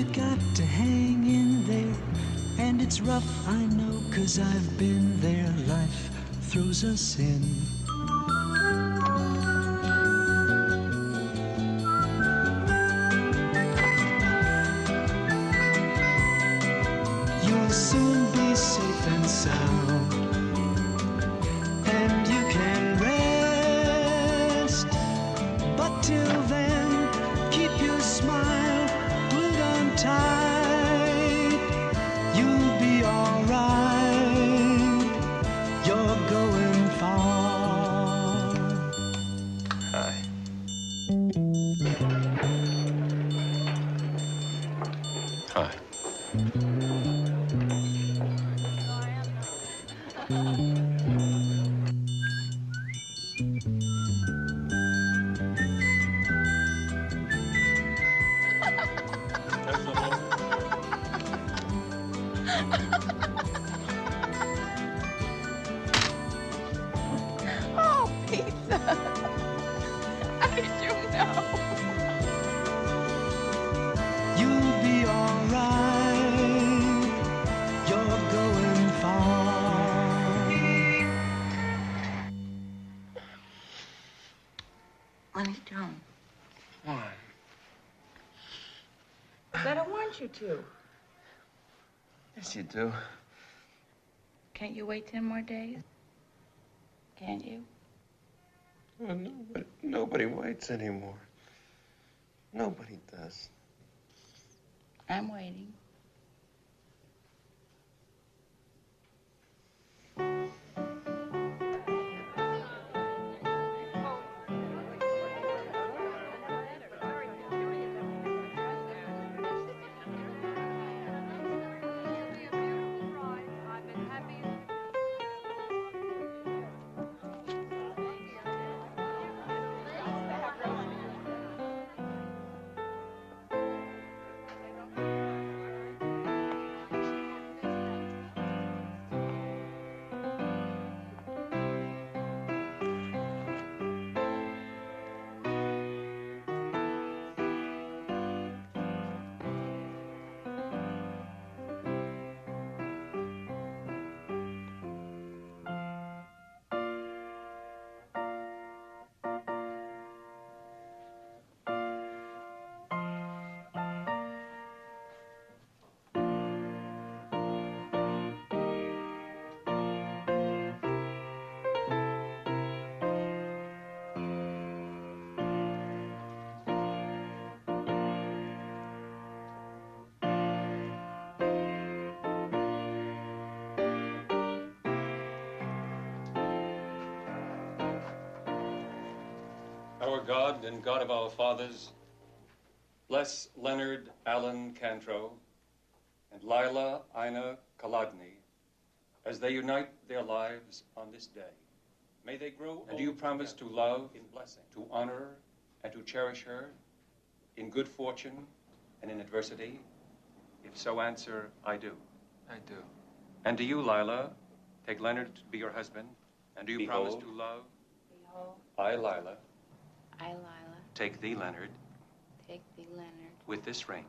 you got to hang in there. And it's rough, I know, 'cause I've been there. Life throws us in. You'll soon be safe and sound, and you can rest. But till then, keep your smile, hold on tight. You'll be all right. You're going far. Hi. Hi. Oh, pizza. How did you know? You'll be all right. You're going far. Lenny, don't. Why? Said I want you to. Yes, you do. Can't you wait 10 more days? Can't you? Well, nobody waits anymore. Nobody does. I'm waiting. Our God and God of our fathers, bless Leonard Allen Cantrow and Lila Ina Kolodny as they unite their lives on this day. May they grow. And do you promise to love, in blessing, to honor, and to cherish her in good fortune and in adversity? If so, answer, I do. I do. And do you, Lila, take Leonard to be your husband? And do you promise to love? Behold, I, Lila, I, Lila, take thee, Leonard, take thee, Leonard, with this ring,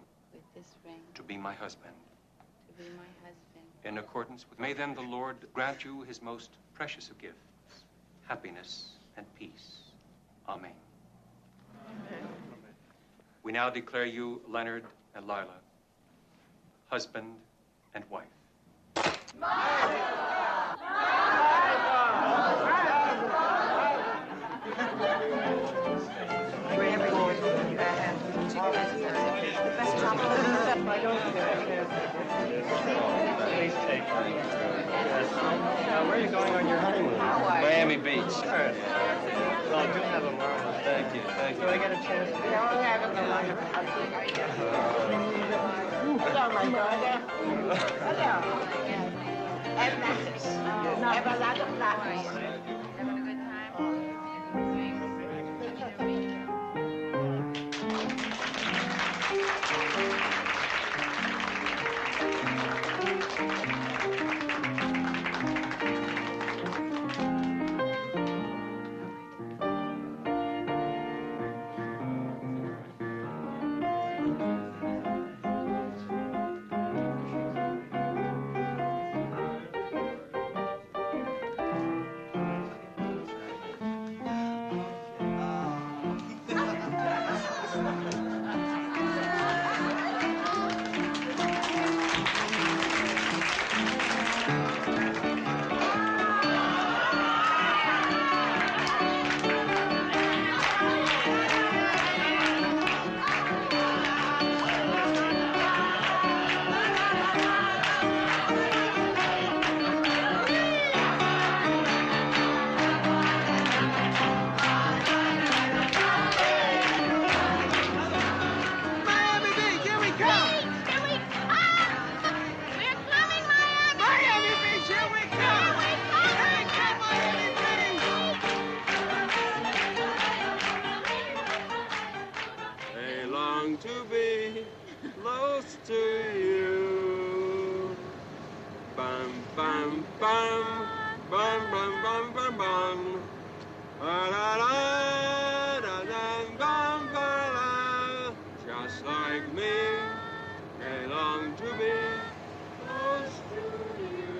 to be my husband. to be my husband. In accordance with, may then the Lord grant you his most precious of gifts, happiness and peace. Amen. Amen. We now declare you, Leonard and Lila, husband and wife. Where are you going on your honeymoon? Miami Beach. Sure. Well, do have a marvelous. Thank you. Thank Do you. I get a chance to Hello, my daughter. Hello. Atlantis. Have a lot of flowers. Having a good bum, bum, bum, bum, bum, bum. Ba-da-da-da-da-bum-ba-da. Just like me, they long to be close to you.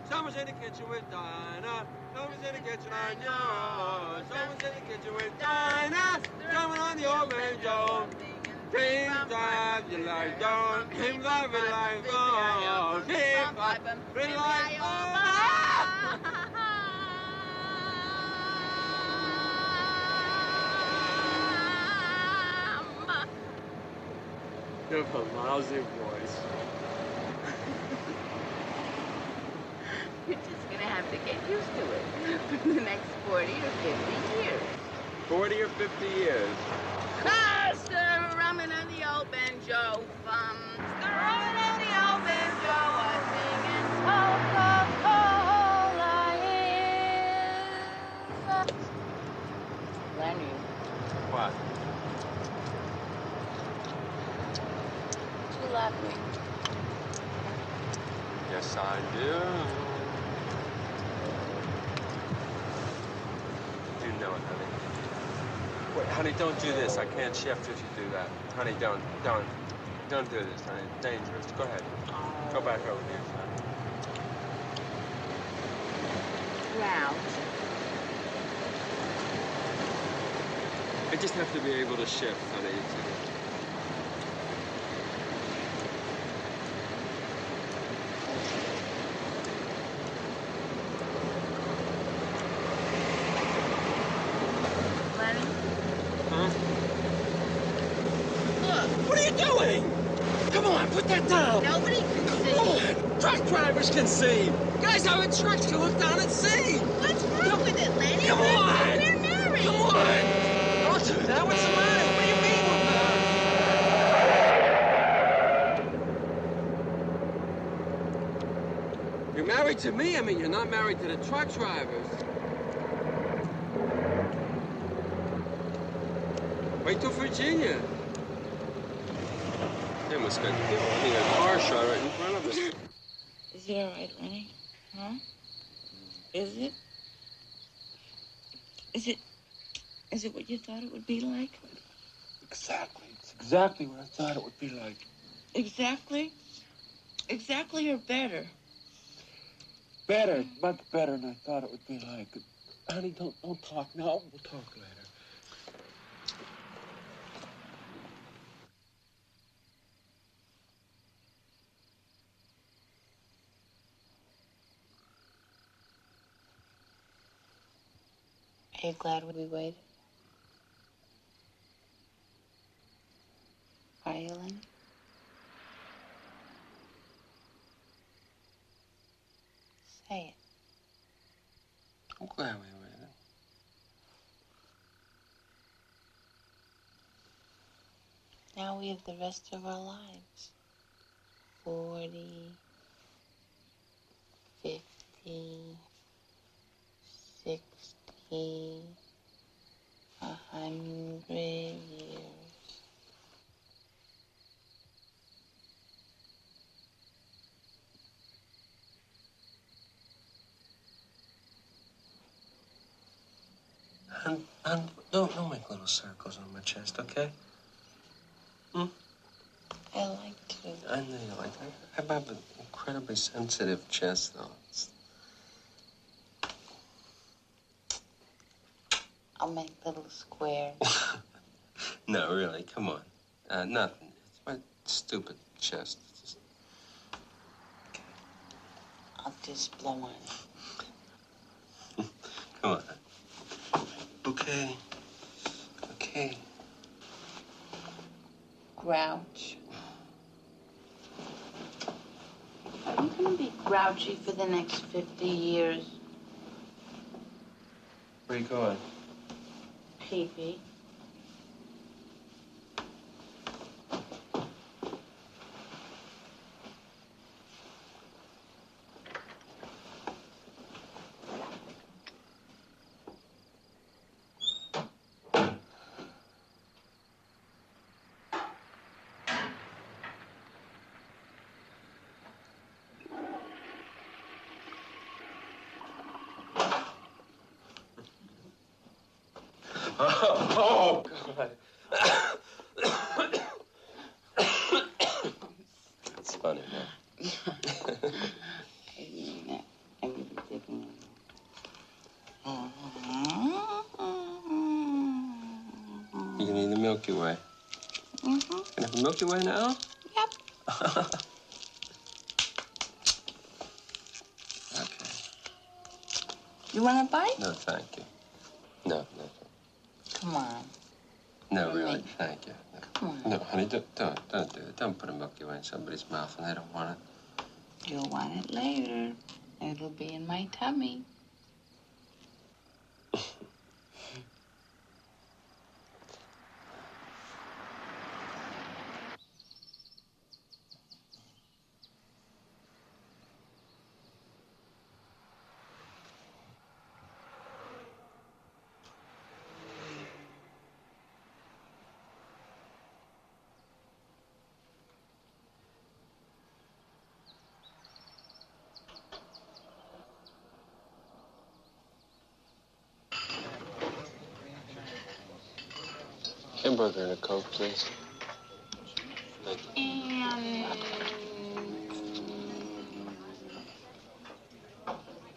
Someone's in the kitchen with Dinah. Someone's in the kitchen on yours. Someone's in the kitchen with Dinah. Drumming on the old banjo. Dreams that you like, don't. Dreams that you like, oh. Dreams that you like, oh. You have a lousy voice. You're just gonna have to get used to it for the next 40 or 50 years. 40 or 50 years. Ah, strumming on the old banjo, strumming on the old banjo, I'm singing Coca-Cola is. Lenny. What? You love me. Yes, I do. You know it, honey. Wait, honey, don't do this. I can't shift if you do that. Honey, don't do this, honey. It's dangerous. Go ahead. Go back over here, son. Round. I just have to be able to shift, honey. Lenny? Huh? Look, What are you doing? Come on, put that down. nobody can see. Come on. Truck drivers can see. Guys having trucks can look down and see. What's wrong with it, Lenny? Come on. We're married. Come on. Don't do that. What's the matter? What do you mean we're married? You're married to me. I mean, you're not married to the truck drivers. Wait till Virginia. They must get killed. I mean, a car shot right in front of us. Is it all right, Lenny? Huh? Is it? Is it what you thought it would be like? Exactly. It's exactly what I thought it would be like. Exactly? Exactly or better? Better, much better than I thought it would be like. Honey, don't talk now. We'll talk later. Are you glad we waited? Are you, Lenny? Say it. I'm glad we waited. Now we have the rest of our lives. 40, 50, 60, 100 years. And don't make little circles on my chest, okay? Hmm? I like to. I know you like that. I have an incredibly sensitive chest, though. I'll make little squares. No, really, come on. Nothing. It's my stupid chest. It's just... I'll just blow on it. Come on. Okay. Okay. Grouch. Are you gonna be grouchy for the next 50 years? Where you going? Pee-pee. mean the Milky Way. Mm-hmm. Can I have a Milky Way now? Yep. Okay. You want a bite? No, thank you. No. Come on. No, For really, me. thank you. No. Come on. No, honey, don't do it. Don't put a Milky Way in somebody's mouth when they don't want it. You'll want it later. It'll be in my tummy. Hamburger and a Coke, please. Thank you. And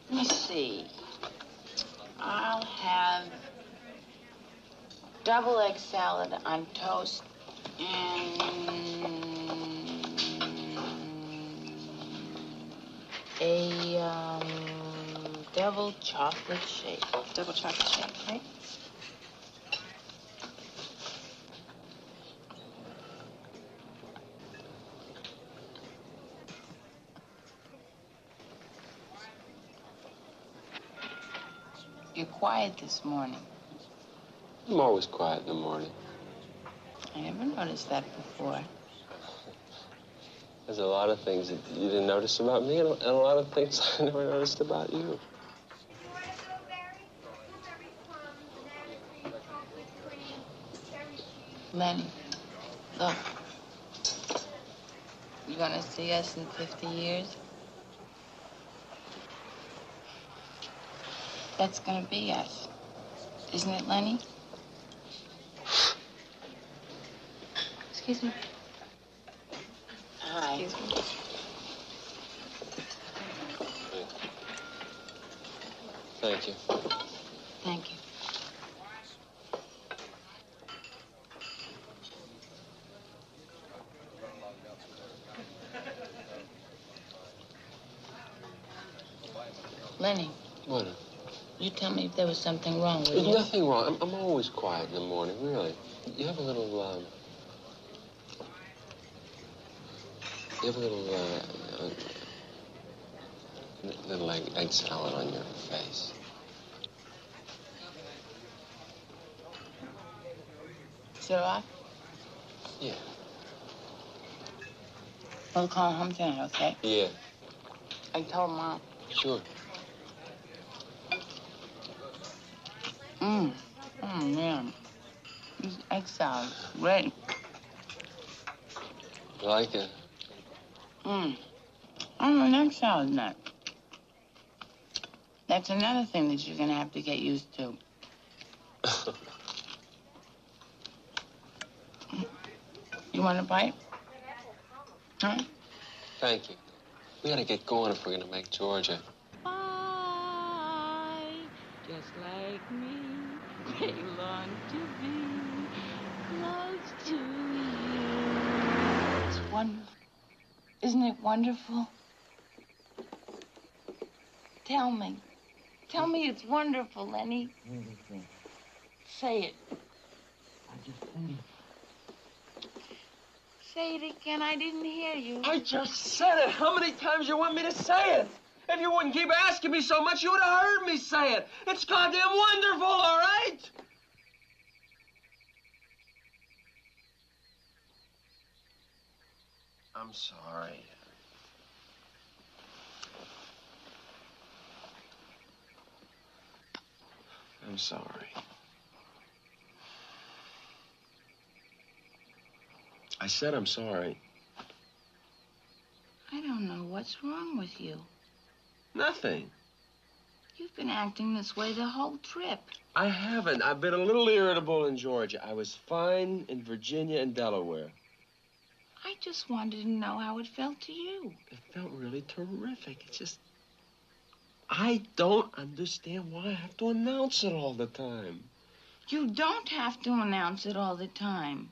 let me see. I'll have double egg salad on toast and a double chocolate shake. Double chocolate shake, right? You're quiet this morning. I'm always quiet in the morning. I never noticed that before. There's a lot of things that you didn't notice about me, and a lot of things I never noticed about you. Lenny, look. You gonna see us in 50 years? That's gonna be us. Isn't it, Lenny? Excuse me. Hi. Excuse me. Thank you. Thank you. Lenny. What? You tell me if there was something wrong with There's you. nothing wrong. I'm always quiet in the morning, really. You have a little, little egg salad on your face. So do I? Yeah. We'll call home tonight, okay? Yeah. I told Mom. Sure. Oh, man. This egg salad is great. You like it? I'm an egg salad nut. That's another thing that you're gonna have to get used to. You want a bite? Huh? Thank you. We gotta get going if we're gonna make Georgia. I, just like me, they long to be close to you. It's wonderful. Isn't it wonderful? Tell me. Tell me it's wonderful, Lenny. Wonderful. Say it. I just said it. Say it again. I didn't hear you. I just said it. How many times you want me to say it? If you wouldn't keep asking me so much, you would have heard me say it. It's goddamn wonderful, all right? I'm sorry. I'm sorry. I said I'm sorry. I don't know what's wrong with you. Nothing. You've been acting this way the whole trip. I haven't. I've been a little irritable in Georgia. I was fine in Virginia and Delaware. I just wanted to know how it felt to you. It felt really terrific. It's just... I don't understand why I have to announce it all the time. You don't have to announce it all the time.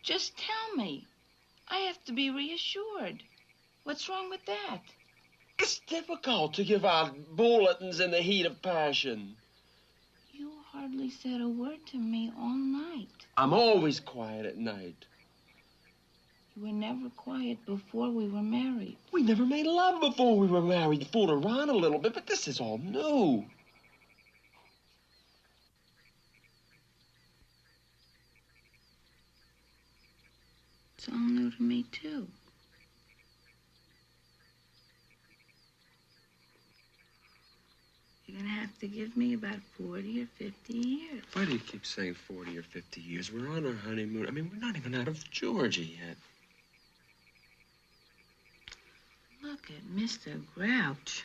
Just tell me. I have to be reassured. What's wrong with that? It's difficult to give out bulletins in the heat of passion. You hardly said a word to me all night. I'm always quiet at night. You were never quiet before we were married. We never made love before we were married. Fooled around a little bit, but this is all new. It's all new to me, too. You're gonna have to give me about 40 or 50 years. Why do you keep saying 40 or 50 years? We're on our honeymoon. I mean, we're not even out of Georgia yet. Look at Mr. Grouch.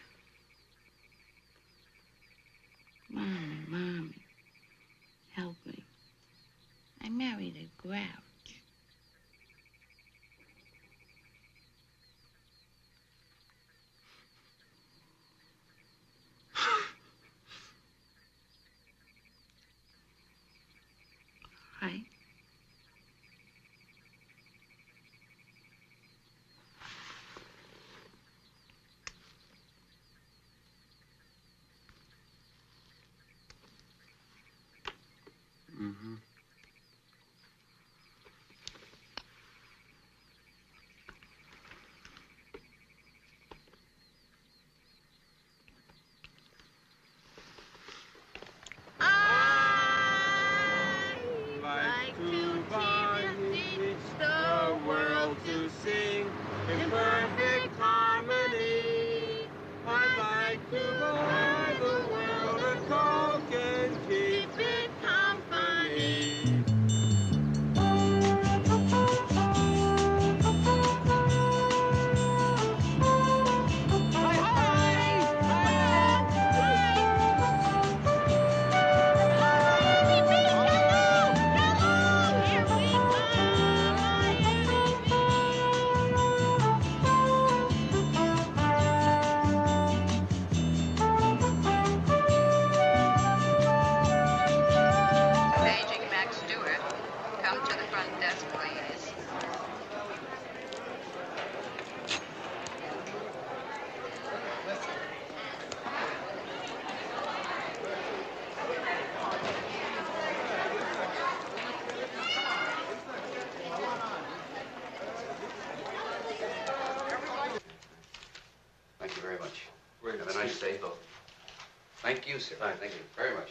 Mommy, help me. I married a grouch. Right? Mm-hmm. Like to teach the world to sing in perfect harmony. I'd like to buy the world a Coke and keep it company. Paging Max Stewart. Come to the front desk, please. Thank you very much. Have a nice day, both. Thank you, sir. Thank you very much.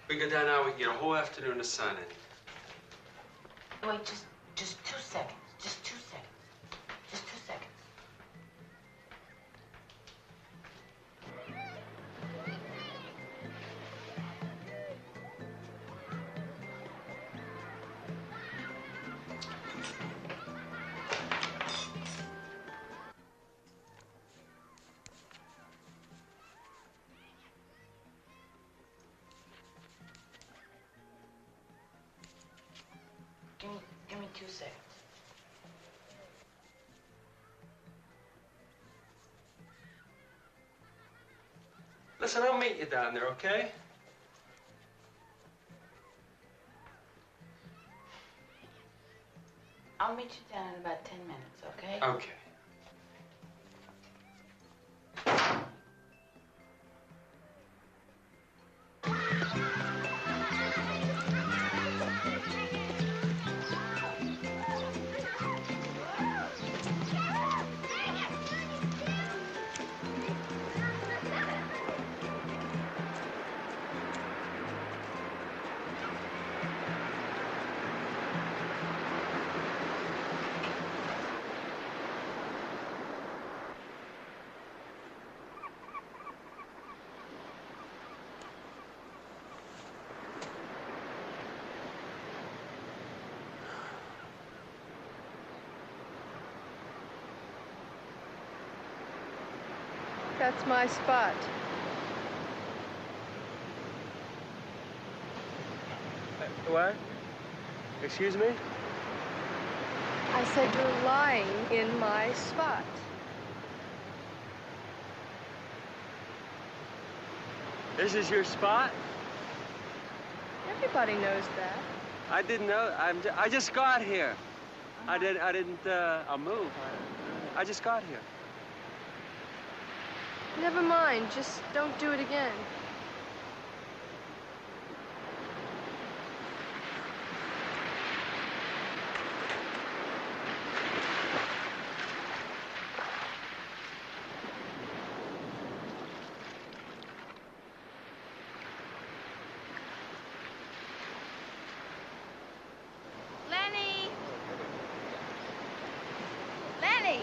We go down now, we can get a whole afternoon to sign it. Wait, just 2 seconds. Just 2 seconds. Just 2 seconds. Give me 2 seconds. Listen, I'll meet you down there, okay? I'll meet you down in about 10 minutes, okay? Okay. That's my spot. What? Excuse me? I said you're lying in my spot. This is your spot? Everybody knows that. I didn't know. I just got here. I didn't, I'll move. I just got here. Never mind. Just don't do it again. Lenny! Lenny!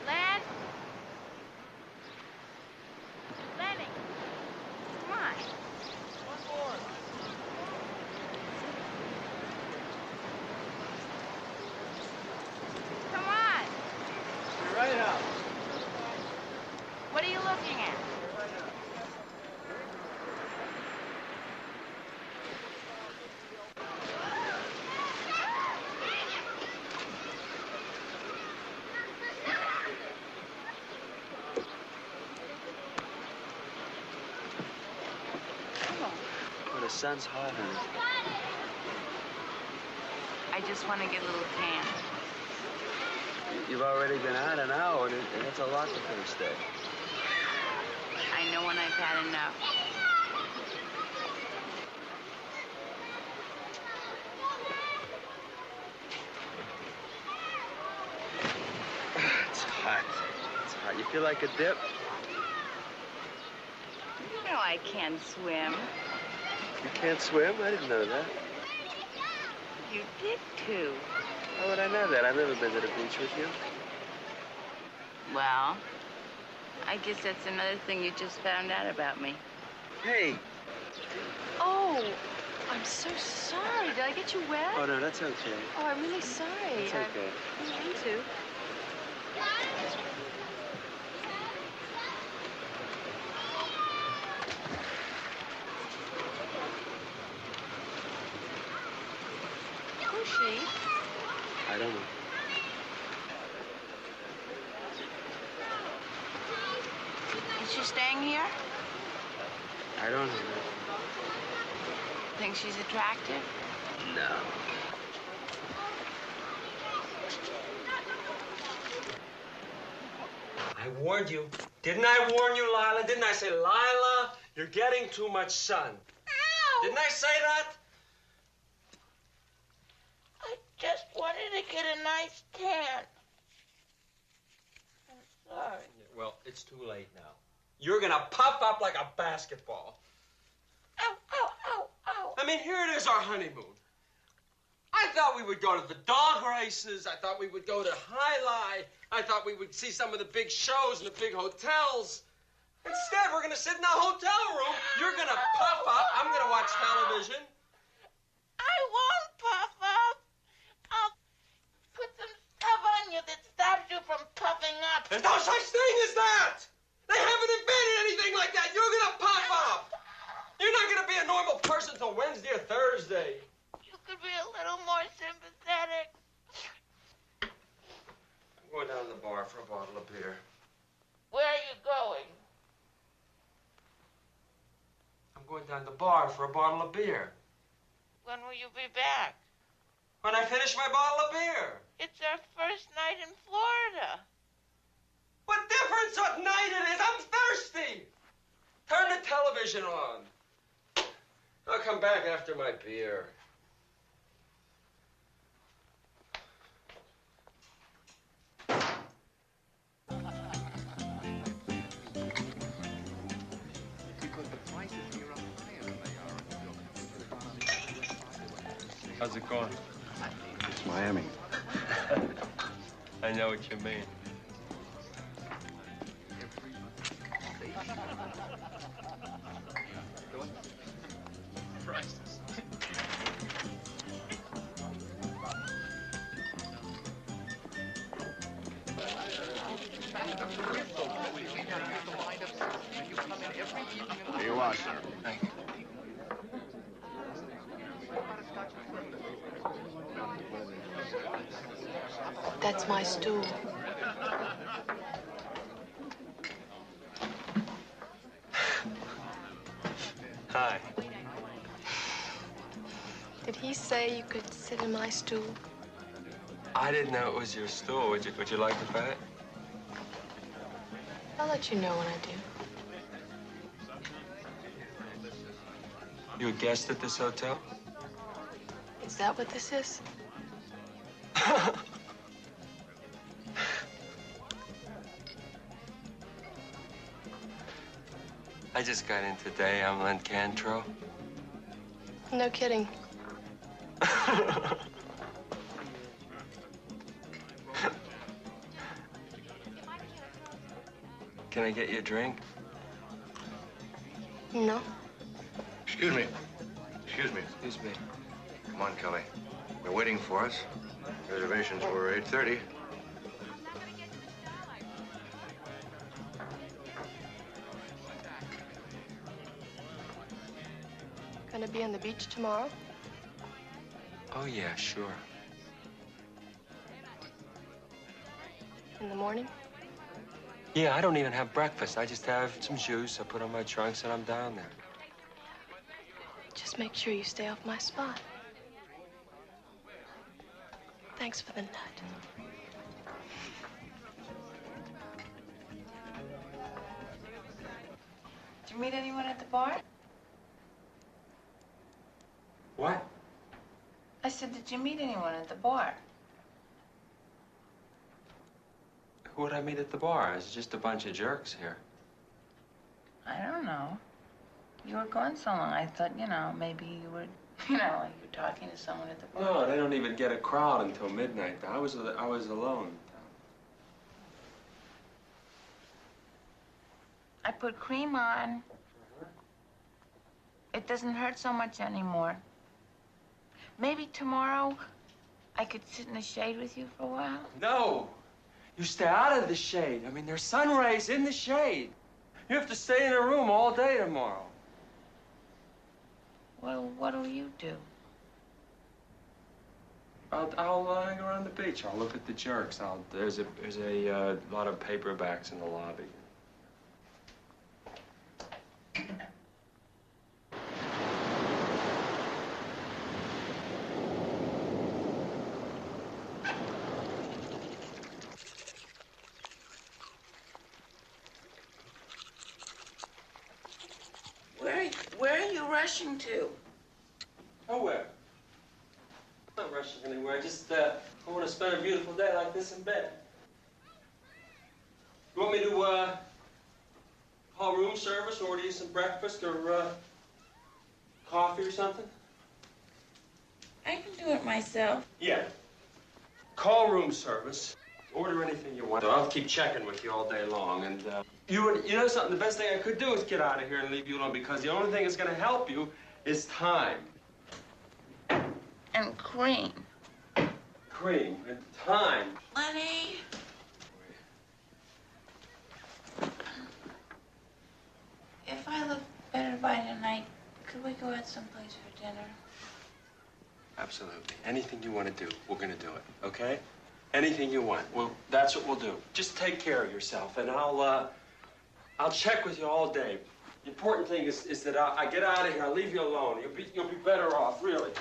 Len? Lenny! Come on. Come on. You're right out. What are you looking at? Oh, the sun's hot, honey. I just want to get a little tan. You've already been out an hour, and that's a lot the first day. I know when I've had enough. It's hot. It's hot. You feel like a dip? You know I can't swim. You can't swim? I didn't know that. You did too. How would I know that? I've never been to the beach with you. Well, I guess that's another thing you just found out about me. Hey. Oh, I'm so sorry. Did I get you wet? Oh, no, that's okay. Oh, I'm really sorry. That's okay. I didn't mean to. Who's she? I don't know. Is she staying here? I don't know. Think she's attractive? No. I warned you. Didn't I warn you, Lila? Didn't I say, Lila, you're getting too much sun? Ow! Didn't I say that? I just wanted to get a nice tan. I'm sorry. Well, it's too late now. You're gonna puff up like a basketball. Ow, ow, ow, ow. I mean, here it is, our honeymoon. I thought we would go to the dog races. I thought we would go to High Lie. I thought we would see some of the big shows in the big hotels. Instead, we're gonna sit in a hotel room. You're gonna puff up. I'm gonna watch television. I won't puff up. I'll put some stuff on you that stops you from puffing up. There's no such thing as that. They haven't invented anything like that. You're gonna puff up. You're not gonna be a normal person till Wednesday or Thursday. You could be a little more sympathetic. I'm going down to the bar for a bottle of beer. Where are you going? I'm going down to the bar for a bottle of beer. When will you be back? When I finish my bottle of beer. It's our first night in Florida. What difference what night it is? I'm thirsty. Turn the television on. I'll come back after my beer. How's it going? It's Miami. I know what you mean. Here you are, sir. Thank you. That's my stool. Hi. Did he say you could sit in my stool? I didn't know it was your stool. Would you like to bet? I'll let you know when I do. You a guest at this hotel? Is that what this is? I just got in today. I'm Len Cantro. No kidding. Can I get you a drink? No. Excuse me. Excuse me. Excuse me. Come on, Kelly. They're waiting for us. Reservations were 8:30. Gonna be on the beach tomorrow? Oh, yeah, sure. In the morning? Yeah, I don't even have breakfast. I just have some juice. I put on my trunks and I'm down there. Just make sure you stay off my spot. Thanks for the nut. Did you meet anyone at the bar? What? I said, did you meet anyone at the bar? Who would I meet at the bar? It's just a bunch of jerks here. I don't know. You were gone so long, I thought, maybe you were, like you were talking to someone at the bar. No, they don't even get a crowd until midnight. I was alone. I put cream on. It doesn't hurt so much anymore. Maybe tomorrow I could sit in the shade with you for a while. No! You stay out of the shade. I mean, there's sun rays in the shade. You have to stay in a room all day tomorrow. Well, what'll you do? I'll hang around the beach. I'll look at the jerks. There's a lot of paperbacks in the lobby. Where are you rushing to? Nowhere. I'm not rushing anywhere. I want to spend a beautiful day like this in bed. You want me to call room service, order you some breakfast or coffee or something? I can do it myself. Yeah. Call room service. Order anything you want. I'll keep checking with you all day long. And you know something? The best thing I could do is get out of here and leave you alone because the only thing that's going to help you is time. And cream. Cream and time. Lenny. If I look better by tonight, could we go out someplace for dinner? Absolutely. Anything you want to do, we're going to do it, okay? Anything you want. Well, that's what we'll do. Just take care of yourself, and I'll check with you all day. The important thing is that I get out of here. I'll leave you alone. You'll be better off, really.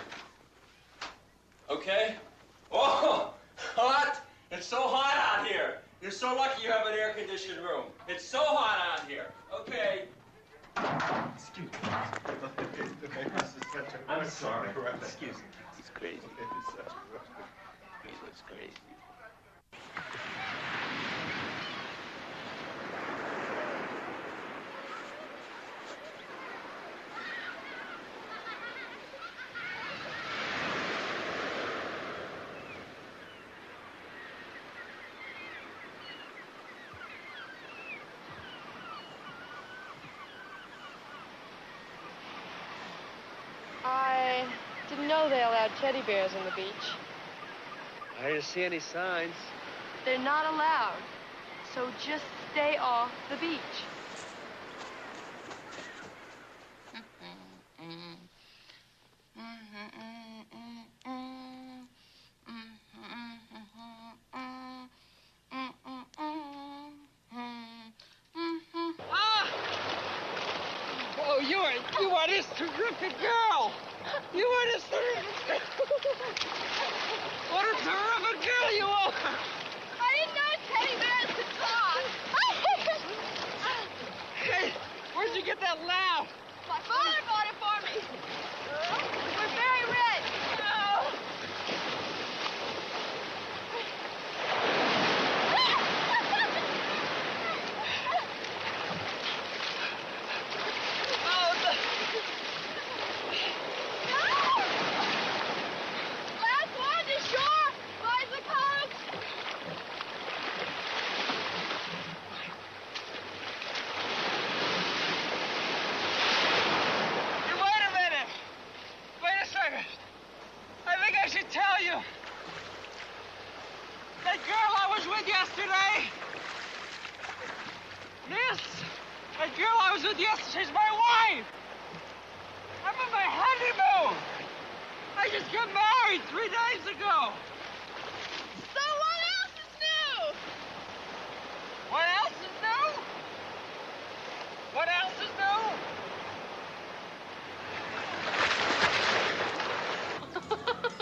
Okay? Oh, hot! It's so hot out here. You're so lucky you have an air-conditioned room. It's so hot out here. Okay. Excuse me. I'm sorry. Excuse me. It's crazy. He looks crazy. I didn't know they allowed teddy bears on the beach. I didn't see any signs. They're not allowed. So just stay off the beach. Oh, you are this terrific girl. You are this terrific girl. What a terrific girl you are. I didn't know teddy bears could talk. Hey, where'd you get that laugh? My father bought it for me. We're very rich. Oh. Last one to shore. Buys the Coke. Wait a minute. Wait a second. I think I should tell you. That girl I was with yesterday. Yes. That girl I was with yesterday, she's my wife. I'm on my honeymoon. I just got married 3 days ago. So what else is new? What else is new? What else is new?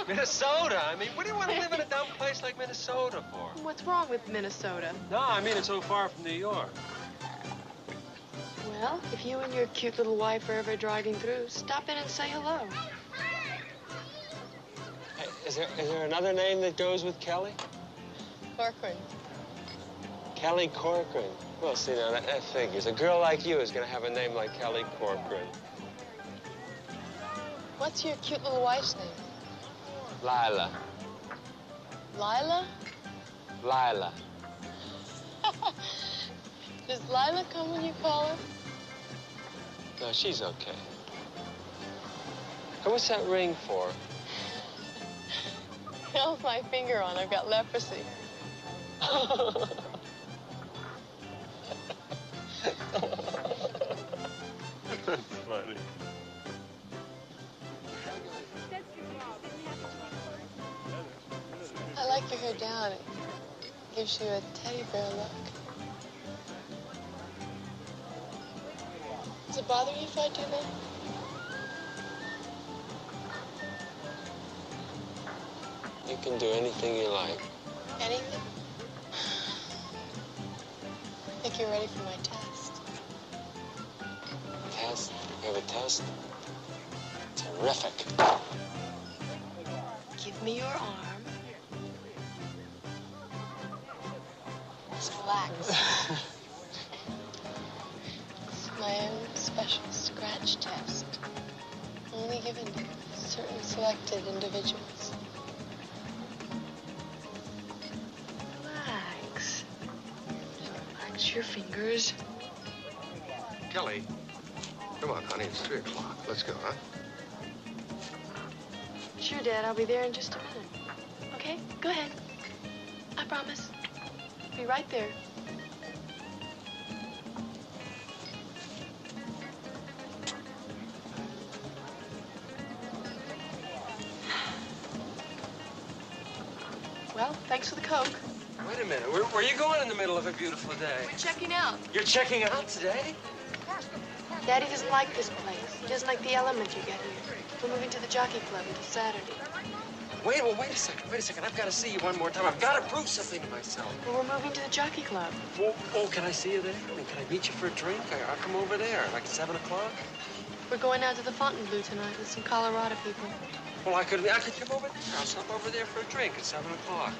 Minnesota. I mean, what do you want to live in a dumb place like Minnesota for? What's wrong with Minnesota? No, I mean it's so far from New York. Well, if you and your cute little wife are ever driving through, stop in and say hello. Hey, is there another name that goes with Kelly? Corcoran. Kelly Corcoran. Well, see, now that figures. A girl like you is going to have a name like Kelly Corcoran. What's your cute little wife's name? Lila. Lila? Lila. Does Lila come when you call her? No, she's okay. Hey, what's that ring for? How's my finger on? I've got leprosy. That's funny. I like your hair down. It gives you a teddy bear look. Does it bother you if I do that? You can do anything you like. Anything? I think you're ready for my test. Test? You have a test? Terrific. Give me your arm. Just relax. It's my own special scratch test. Only given to certain selected individuals. Relax. Relax your fingers. Kelly, come on, honey. It's 3 o'clock. Let's go, huh? Sure, Dad. I'll be there in just a minute. Okay? Go ahead. I promise. Be right there. Well, thanks for the Coke. Wait a minute. Where are you going in the middle of a beautiful day? We're checking out. You're checking out today? Daddy doesn't like this place. He doesn't like the element you get here. We're moving to the jockey club until Saturday. Wait a second. I've got to see you one more time. I've got to prove something to myself. Well, we're moving to the jockey club. Oh, can I see you there? I mean, can I meet you for a drink? I'll come over there, like 7 o'clock. We're going out to the Fontainebleau tonight with some Colorado people. Well, I could come over there. I'll stop over there for a drink at 7 o'clock.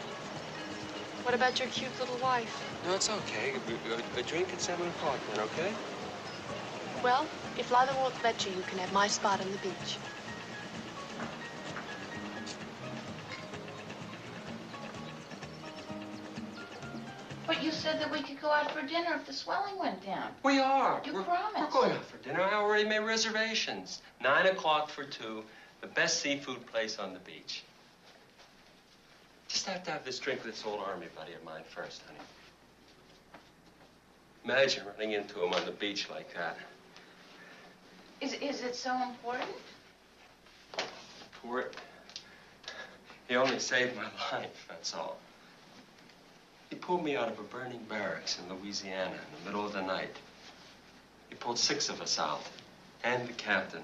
What about your cute little wife? No, it's okay. A drink at 7 o'clock then, okay? Well, if Lila won't let you, you can have my spot on the beach. But you said that we could go out for dinner if the swelling went down. We are. You promised. We're going out for dinner. I already made reservations. 9 o'clock for 2. The best seafood place on the beach. Just have to have this drink with this old army buddy of mine first, honey. Imagine running into him on the beach like that. Is it so important? He only saved my life, that's all. He pulled me out of a burning barracks in Louisiana in the middle of the night. He pulled 6 of us out, and the captain.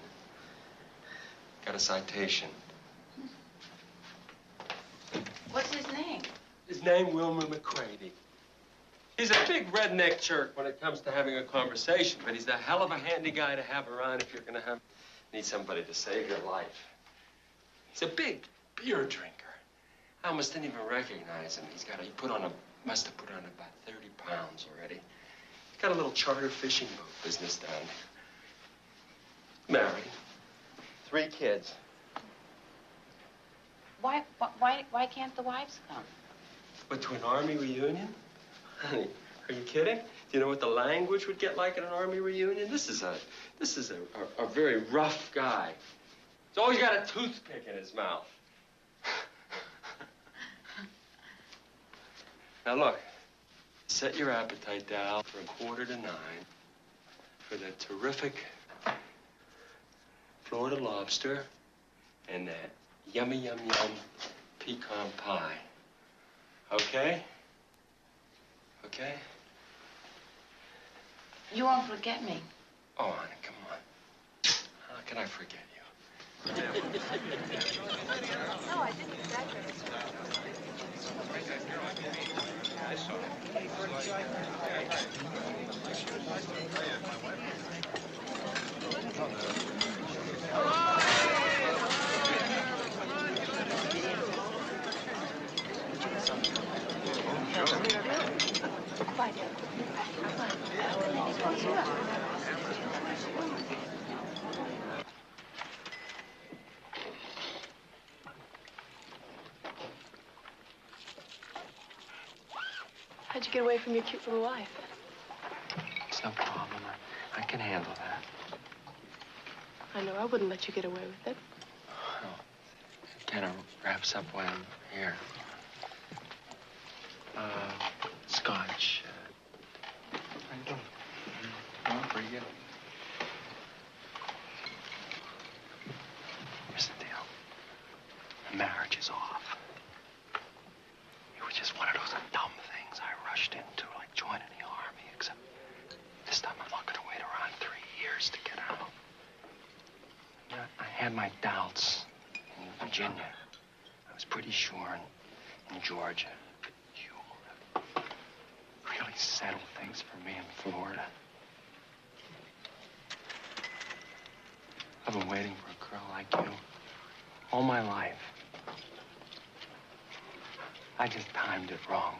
Got a citation. What's his name? His name, Wilmer McCready. He's a big redneck jerk when it comes to having a conversation, but he's a hell of a handy guy to have around if you're gonna need somebody to save your life. He's a big beer drinker. I almost didn't even recognize him. Must have put on about 30 pounds already. He's got a little charter fishing boat business down there. Married. 3 kids. Why can't the wives come? But to an army reunion? Honey, are you kidding? Do you know what the language would get like at an army reunion? This is a very rough guy. He's always got a toothpick in his mouth. Now look, set your appetite down for 8:45 for the terrific Florida lobster and that yummy, yum, yum pecan pie. Okay? Okay? You won't forget me. Oh, honey, come on. How can I forget you? No, I didn't exaggerate. How'd you get away from your cute little wife? It's no problem. I can handle that. I know I wouldn't let you get away with it. Well, it kind of wraps up when I'm here. Scotch. How you doing? Oh, pretty good. Here's the deal. The marriage is off. It was just one of those dumb things I rushed into, like joining the army, except this time I'm not going to wait around 3 years to get out. Yeah, I had my doubts in Virginia. I was pretty sure in Georgia. But you really settled things for me in Florida. I've been waiting for a girl like you all my life. I just timed it wrong.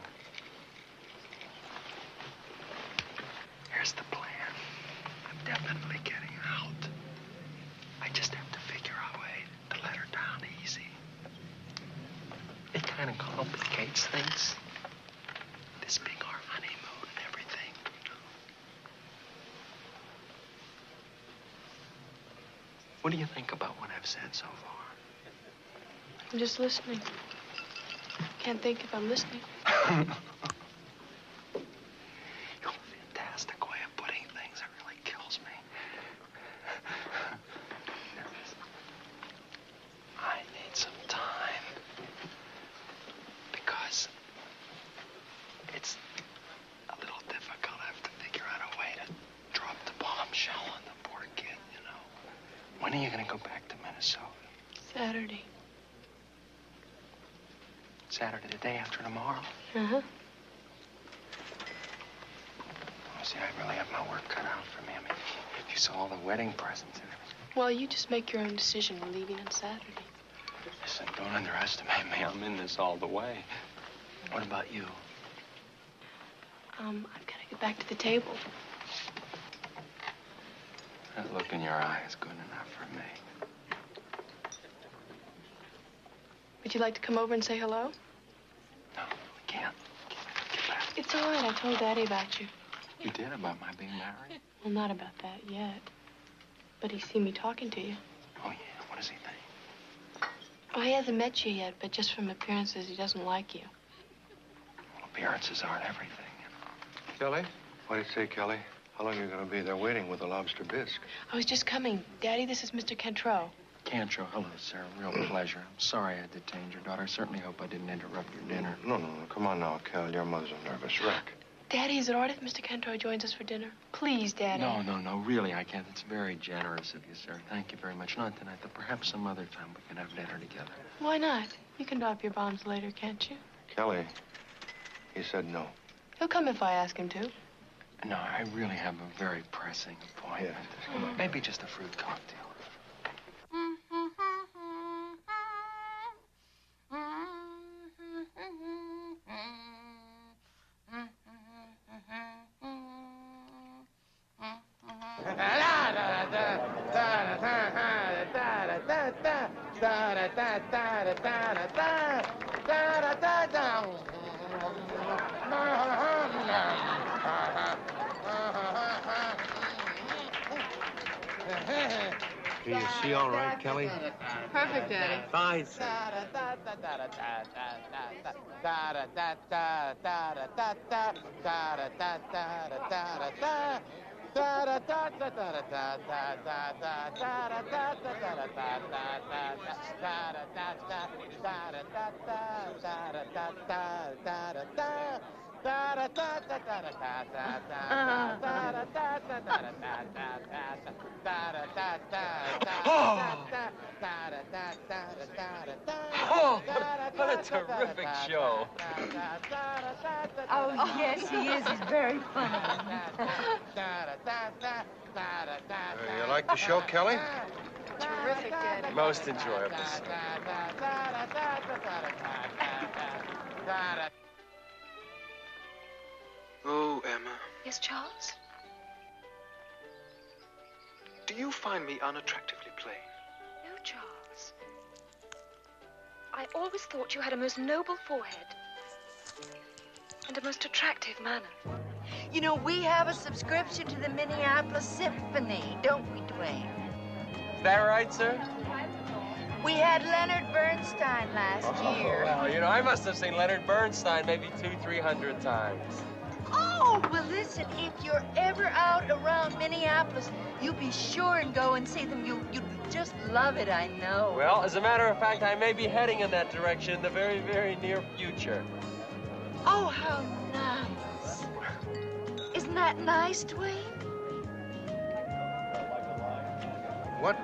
Here's the plan. I'm definitely getting out. I just have to figure out a way to let her down easy. It kind of complicates things. This being our honeymoon and everything. What do you think about what I've said so far? I'm just listening. Can't think if I'm listening. You have a fantastic way of putting things. It really kills me. I need some time. Because it's a little difficult. I have to figure out a way to drop the bombshell on the poor kid, you know. When are you going to go back to Minnesota? Saturday. Saturday, the day after tomorrow? Uh-huh. Oh, see, I really have my work cut out for me. I mean, if you saw all the wedding presents and everything. Well, you just make your own decision. We're leaving on Saturday. Listen, don't underestimate me. I'm in this all the way. What about you? I've got to get back to the table. That look in your eye is good enough for me. Would you like to come over and say hello? No, we can't. Get back. It's all right. I told Daddy about you. You did about my being married? Well, not about that yet. But he's seen me talking to you. Oh, yeah. What does he think? Well, he hasn't met you yet, but just from appearances, he doesn't like you. Well, appearances aren't everything, you know. Billy, What did he say, Kelly? How long are you going to be there waiting with the lobster bisque? I was just coming. Daddy, this is Mr. Cantrell. Cantrell, hello, sir. Real pleasure. I'm sorry I detained your daughter. I certainly hope I didn't interrupt your dinner. No. Come on now, Kel. Your mother's a nervous wreck. Daddy, is it all right if Mr. Cantrell joins us for dinner? Please, Daddy. No. Really, I can't. It's very generous of you, sir. Thank you very much. Not tonight, but perhaps some other time we can have dinner together. Why not? You can drop your bombs later, can't you? Kelly, he said no. He'll come if I ask him to. No, I really have a very pressing appointment. Maybe just a fruit cocktail. Do you see all right, Kelly? Perfect, Daddy. Fine, sir. Oh, what a terrific show. Oh, yes, he is. He's very funny. You like the show, Kelly? Terrific, Daddy. Most enjoyable, sir. Oh, Emma, Yes, Charles? do you find me unattractively plain? No, Charles. I always thought you had a most noble forehead and a most attractive manner. You know, we have a subscription to the Minneapolis Symphony, don't we, Dwayne? Is that right, sir? We had Leonard Bernstein last year. Well, you know, I must have seen Leonard Bernstein maybe 200-300 times. Oh, well, listen, if you're ever out around Minneapolis, you be sure and go and see them. You'd just love it, I know. Well, as a matter of fact, I may be heading in that direction in the very, very near future. Oh, how nice. Isn't that nice, Dwayne? What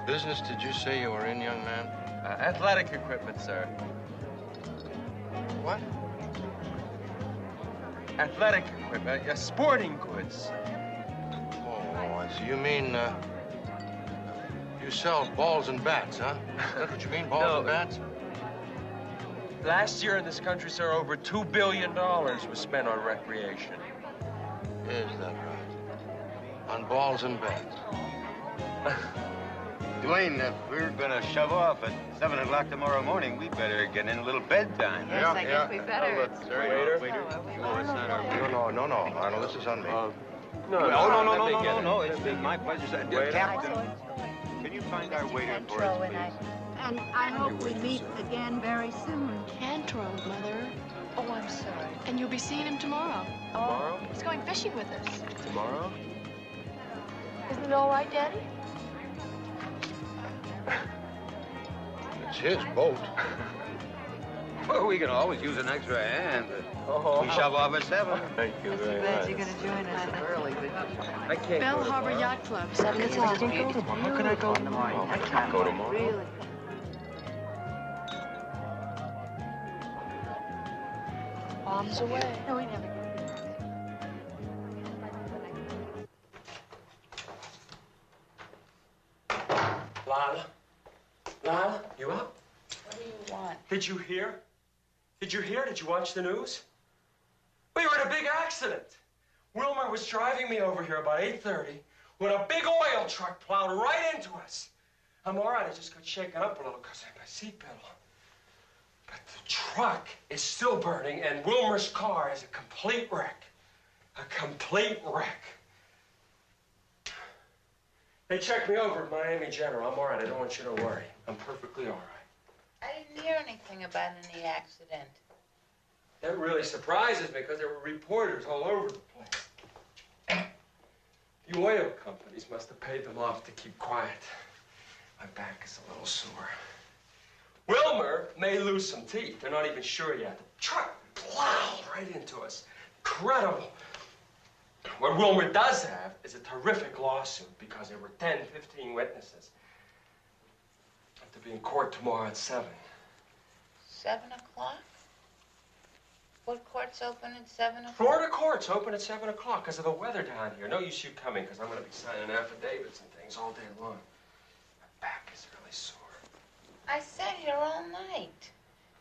business did you say you were in, young man? Athletic equipment, sir. What? Athletic equipment, sporting goods. Oh, I see. You mean, you sell balls and bats, huh? Is that what you mean, balls and bats? Last year in this country, sir, over $2 billion was spent on recreation. Is that right? On balls and bats. Dwayne, if we're gonna shove off at 7 o'clock tomorrow morning, we better get in a little bedtime. Yes, I guess we better. Look, sir, waiter. No, it's not our No, Arnold, this is on me. No, it's my pleasure, sir. Captain, can you find our waiter for us, please? And I hope we meet again very soon. Cantrell, Mother. Oh, I'm sorry. And you'll be seeing him tomorrow. Tomorrow? He's going fishing with us. Tomorrow? Isn't it all right, Daddy? It's his boat. Well, we can always use an extra hand. We shove off at 7. Thank you very much. You're going to join us early, but I can't Bell go Harbor tomorrow. Yacht Club, 7 o'clock. How can I go tomorrow? I can't go tomorrow. really. Bombs away. No, we never. Lila, you up? What do you want? Did you hear? Did you watch the news? We were in a big accident. Wilmer was driving me over here about 8:30 when a big oil truck plowed right into us. I'm all right. I just got shaken up a little because I had my seatbelt on. But the truck is still burning, and Wilmer's car is a complete wreck. A complete wreck. They checked me over at Miami General. I'm all right. I don't want you to worry. I'm perfectly all right. I didn't hear anything about any accident. That really surprises me because there were reporters all over the place. The oil companies must have paid them off to keep quiet. My back is a little sore. Wilmer may lose some teeth. They're not even sure yet. The truck plowed right into us. Incredible. What Wilmer does have is a terrific lawsuit because there were 10, 15 witnesses. I have to be in court tomorrow at 7. 7 o'clock? What court's open at 7 o'clock? Florida court's open at 7 o'clock because of the weather down here. No use you coming because I'm going to be signing affidavits and things all day long. My back is really sore. I sat here all night.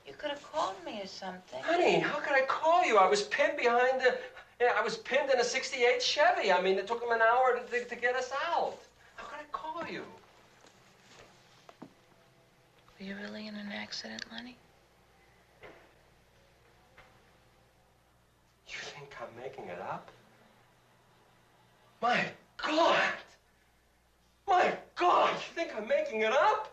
You could have called me or something. Honey, how could I call you? I was pinned behind the... Yeah, I was pinned in a '68 Chevy. I mean, it took them an hour to get us out. How could I call you? Were you really in an accident, Lenny? You think I'm making it up? My God! My God! You think I'm making it up?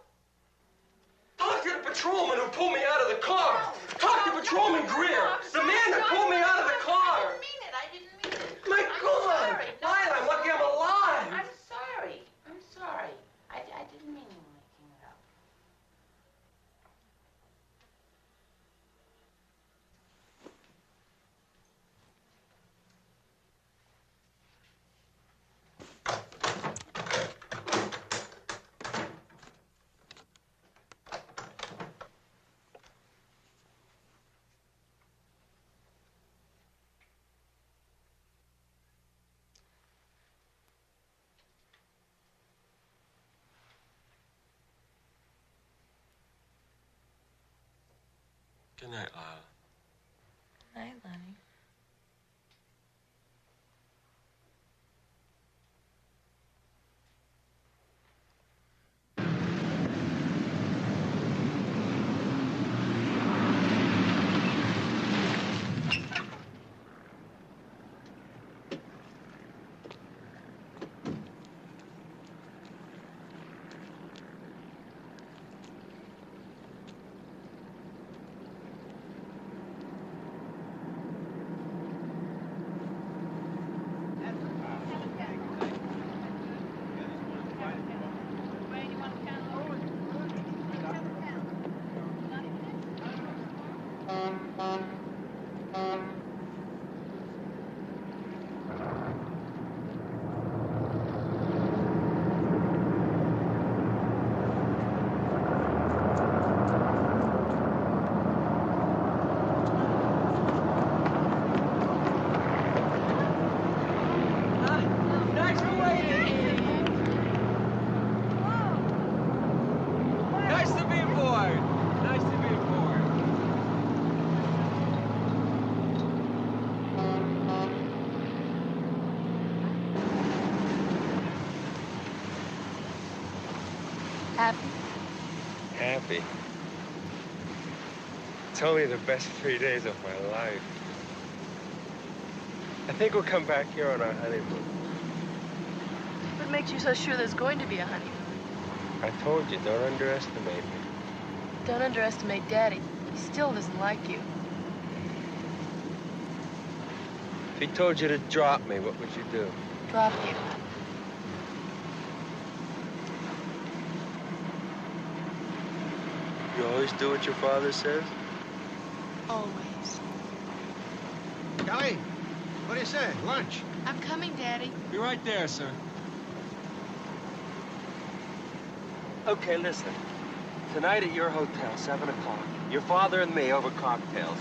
Talk to the patrolman who pulled me out of the car. Talk to Patrolman Greer, the man that pulled me out of the car. I didn't mean it. My God! Lila, I'm lucky I'm alive. I'm sorry. I'm sorry. I didn't mean you were making it up. Good night, Lila. Night, Lenny. Happy. It's only the best 3 days of my life. I think we'll come back here on our honeymoon. What makes you so sure there's going to be a honeymoon? I told you, don't underestimate me. Don't underestimate Daddy. He still doesn't like you. If he told you to drop me, what would you do? Drop you. You always do what your father says? Always. Kelly, what do you say? Lunch? I'm coming, Daddy. Be right there, sir. Okay, listen. Tonight at your hotel, 7 o'clock, your father and me over cocktails.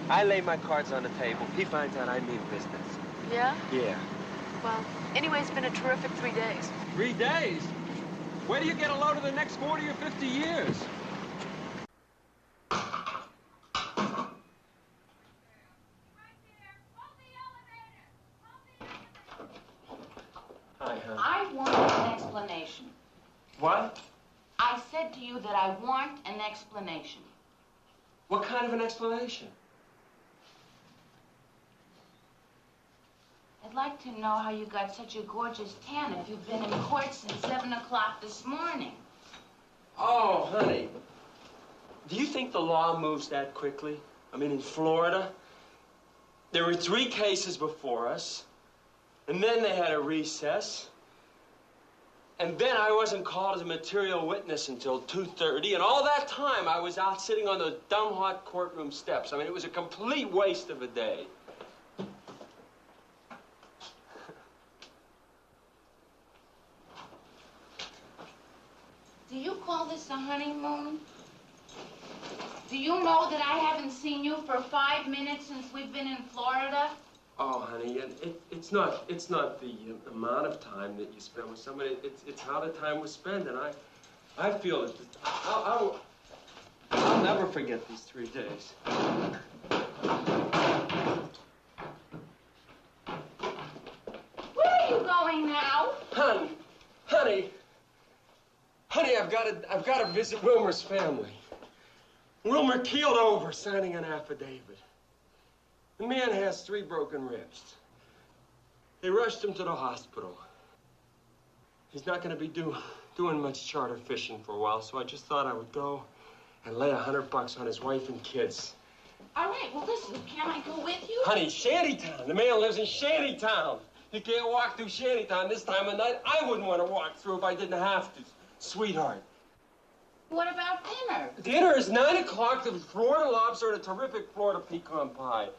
I lay my cards on the table. He finds out I mean business. Yeah? Yeah. Well, anyway, it's been a terrific 3 days. 3 days? Where do you get a load of the next 40 or 50 years? Hi, hon. I want an explanation. What? I said to you that I want an explanation. What kind of an explanation? I'd like to know how you got such a gorgeous tan if you've been in court since 7 o'clock this morning. Oh, honey. Do you think the law moves that quickly? I mean, in Florida, there were 3 cases before us. And then they had a recess. And then I wasn't called as a material witness until 2:30. And all that time, I was out sitting on those dumb hot courtroom steps. I mean, it was a complete waste of a day. Do you call this a honeymoon? Do you know that I haven't seen you for 5 minutes since we've been in Florida? Oh, honey, it's not the amount of time that you spend with somebody. It's how the time was spent, and I feel that I'll never forget these 3 days. Where are you going now? Honey, I've got to visit Wilmer's family. Wilmer keeled over signing an affidavit. The man has 3 broken ribs. They rushed him to the hospital. He's not going to be doing much charter fishing for a while, so I just thought I would go and lay $100 on his wife and kids. All right, well, listen, can I go with you? Honey, Shantytown. The man lives in Shantytown. You can't walk through Shantytown this time of night. I wouldn't want to walk through if I didn't have to, sweetheart. What about dinner? Dinner is 9 o'clock. There's Florida lobster and a terrific Florida pecan pie.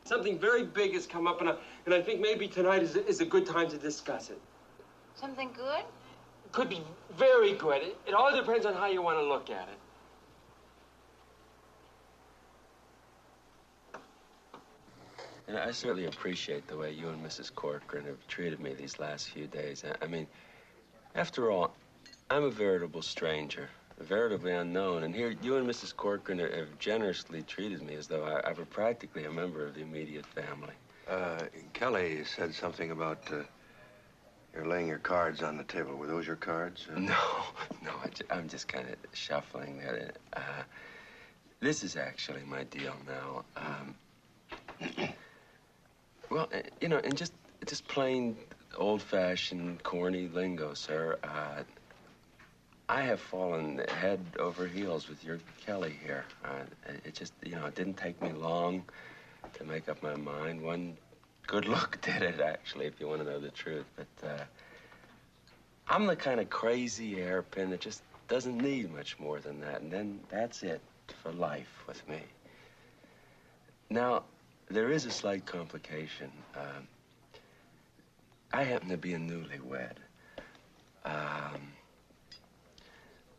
Something very big has come up, and I think maybe tonight is a good time to discuss it. Something good? It could be very good. It all depends on how you want to look at it. And I certainly appreciate the way you and Mrs. Corcoran have treated me these last few days. I mean, after all, I'm a veritable stranger, veritably unknown, and here you and Mrs. Corcoran have generously treated me as though I were practically a member of the immediate family. Kelly said something about you're laying your cards on the table. Were those your cards? No, I'm just kind of shuffling there. This is actually my deal now. Well, you know, in just plain old-fashioned, corny lingo, sir, I have fallen head over heels with your Kelly here. It just, you know, it didn't take me long to make up my mind. One good look did it, actually, if you want to know the truth. But I'm the kind of crazy hairpin that just doesn't need much more than that. And then that's it for life with me. Now, there is a slight complication. I happen to be a newlywed.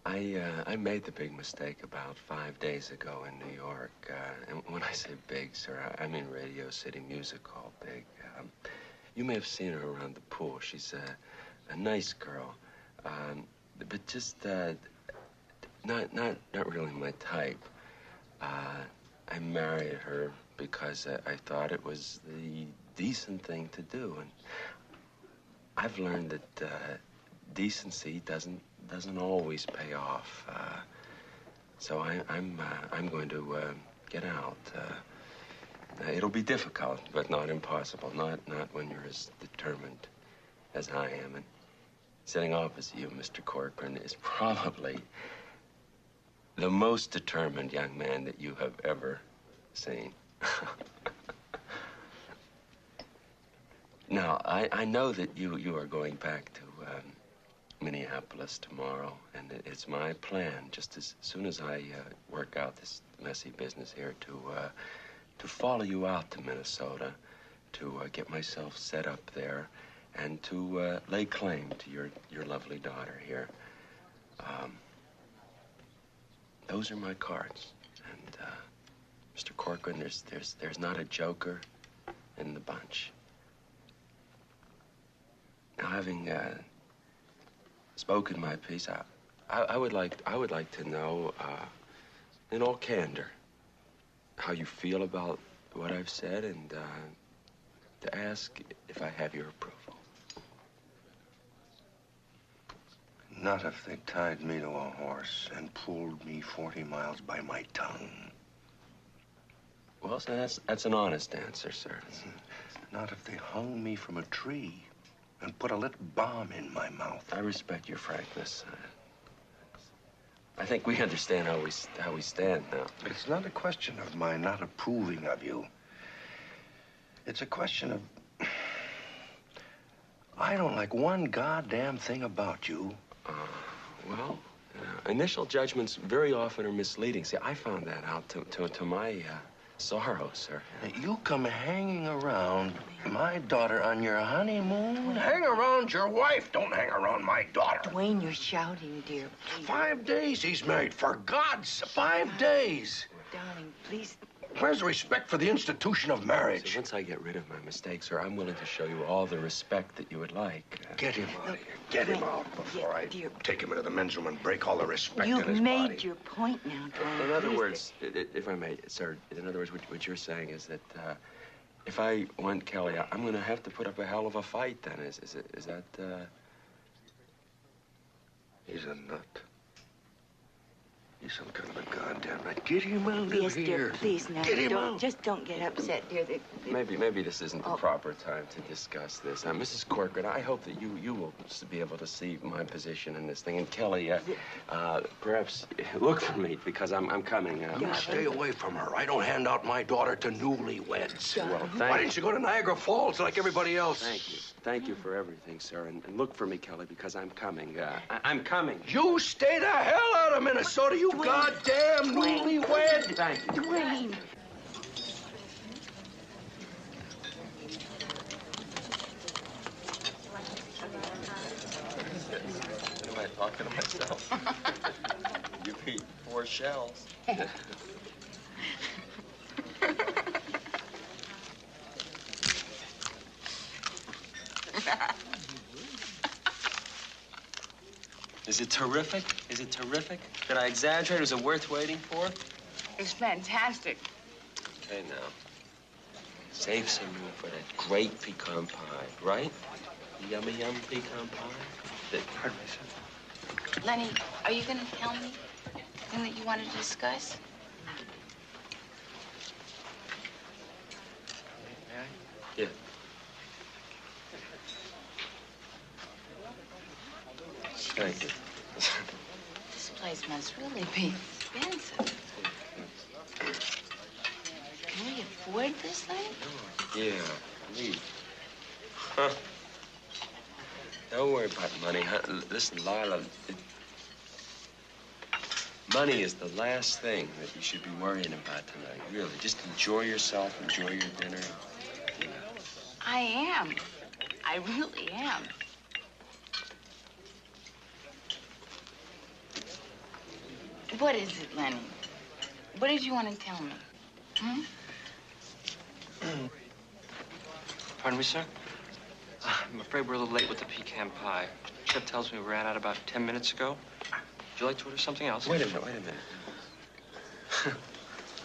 I made the big mistake about 5 days ago in New York. And when I say big, sir, I mean Radio City Music Hall big. You may have seen her around the pool. She's a nice girl, but just not really my type. I married her because I thought it was the decent thing to do, and I've learned that decency doesn't always pay off. So I'm going to get out. It'll be difficult, but not impossible. Not when you're as determined as I am. And sitting opposite you, Mr. Corcoran, is probably the most determined young man that you have ever seen. Now, I know that you are going back to Minneapolis tomorrow, and it's my plan, just as soon as I work out this messy business here, to follow you out to Minnesota, to get myself set up there, and to lay claim to your lovely daughter here. Those are my cards, and Mr. Corcoran, there's not a joker in the bunch. Now, having spoken my piece, I would like to know, in all candor, how you feel about what I've said, and to ask if I have your approval. Not if they tied me to a horse and pulled me 40 miles by my tongue. Well, so that's an honest answer, sir. Not if they hung me from a tree and put a lit bomb in my mouth. I respect your frankness. I think we understand how we stand now. It's not a question of my not approving of you. It's a question of I don't like one goddamn thing about you. Well, initial judgments very often are misleading. See, I found that out to my sorrow, sir. You come hanging around my daughter on your honeymoon? Hang around your wife. Don't hang around my daughter. Dwayne, you're shouting, dear. Please. 5 days he's married. For God's sake, 5 days. Darling, please. Where's the respect for the institution of marriage? So once I get rid of my mistakes, sir, I'm willing to show you all the respect that you would like. Get him out of here. Get him out before I take him into the men's room and break all the respect in his You've body. made your point now, Dwayne. In other words, if I may, sir, in other words, what you're saying is that if I want Kelly, I'm going to have to put up a hell of a fight then. Is that... He's a nut. He's some kind of a goddamn nut. Get him out of Yes, here. dear, please now. Get him out. Just don't get upset, dear. Maybe this isn't the proper time to discuss this. Mrs. Corcoran, I hope that you will be able to see my position in this thing. And Kelly, perhaps look for me because I'm coming. You stay away from her. I don't hand out my daughter to newlyweds. Well, Why didn't you go to Niagara Falls like everybody else? Thank you. Thank you for everything, sir. And look for me, Kelly, because I'm coming. I'm coming. You stay the hell out of Minnesota, you goddamn newlywed! Thank you. Dwayne. Am I talking to myself? You beat 4 shells. Is it terrific? Is it terrific? Did I exaggerate? Was it worth waiting for? It's fantastic. Okay, now. Save some room for that great pecan pie, right? Yummy, yummy pecan pie. Pardon me, sir. Lenny, are you going to tell me anything that you want to discuss? Yeah. Thank you. This place must really be expensive. Can we afford this, Lenny? Yeah, me. Huh. Don't worry about money, huh? Listen, Lila, money is the last thing that you should be worrying about tonight, really. Just enjoy yourself, enjoy your dinner. I am. I really am. What is it, Lenny? What did you want to tell me? Hmm? Pardon me, sir? I'm afraid we're a little late with the pecan pie. Chef tells me we ran out about 10 minutes ago. Would you like to order something else? Wait a minute.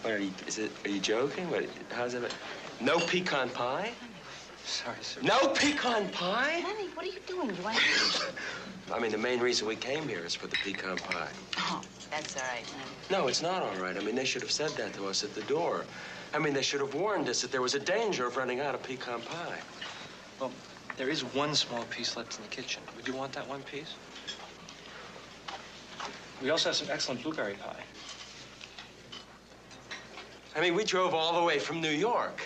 What are you joking? How's it? No pecan pie? Sorry, sir. No pecan pie? Lenny, what are you doing? You want to... I mean, the main reason we came here is for the pecan pie. Oh, that's all right, Lenny. No, it's not all right. I mean, they should have said that to us at the door. I mean, they should have warned us that there was a danger of running out of pecan pie. Well, there is one small piece left in the kitchen. Would you want that one piece? We also have some excellent blueberry pie. I mean, we drove all the way from New York.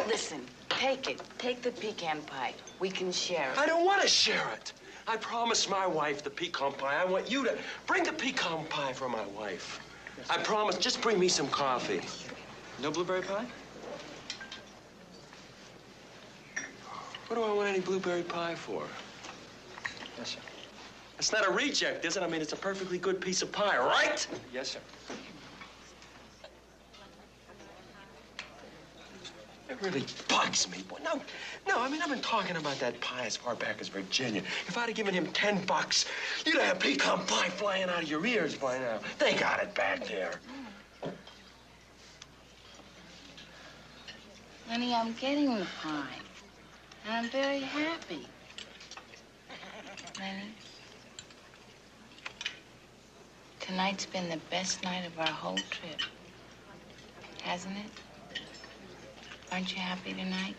Listen, take it. Take the pecan pie. We can share it. I don't want to share it. I promised my wife the pecan pie. I want you to bring the pecan pie for my wife. I promise. Just bring me some coffee. No blueberry pie? What do I want any blueberry pie for? Yes, sir. It's not a reject, is it? I mean, it's a perfectly good piece of pie, right? Yes, sir. It really bugs me. Boy, no, I mean, I've been talking about that pie as far back as Virginia. If I'd have given him $10, you'd have pecan pie flying out of your ears by now. They got it back there. Lenny, I'm getting the pie. And I'm very happy. Lenny, tonight's been the best night of our whole trip. Hasn't it? Aren't you happy tonight?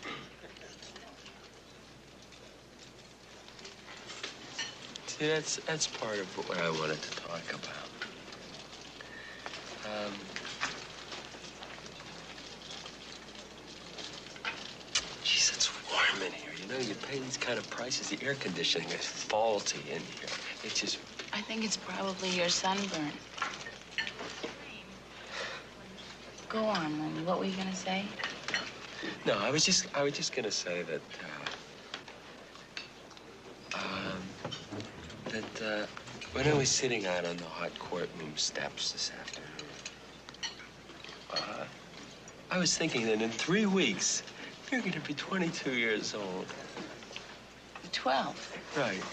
See, that's part of what I wanted to talk about. Geez, it's warm in here, you You know, you pay these kind of prices. The air conditioning is faulty in here. It's just... I think it's probably your sunburn. Go on, Lenny. What were you gonna say? No, I was just gonna say that, when I was sitting out on the hot courtroom steps this afternoon, I was thinking that in 3 weeks, you're gonna be 22 years old. 12. Right.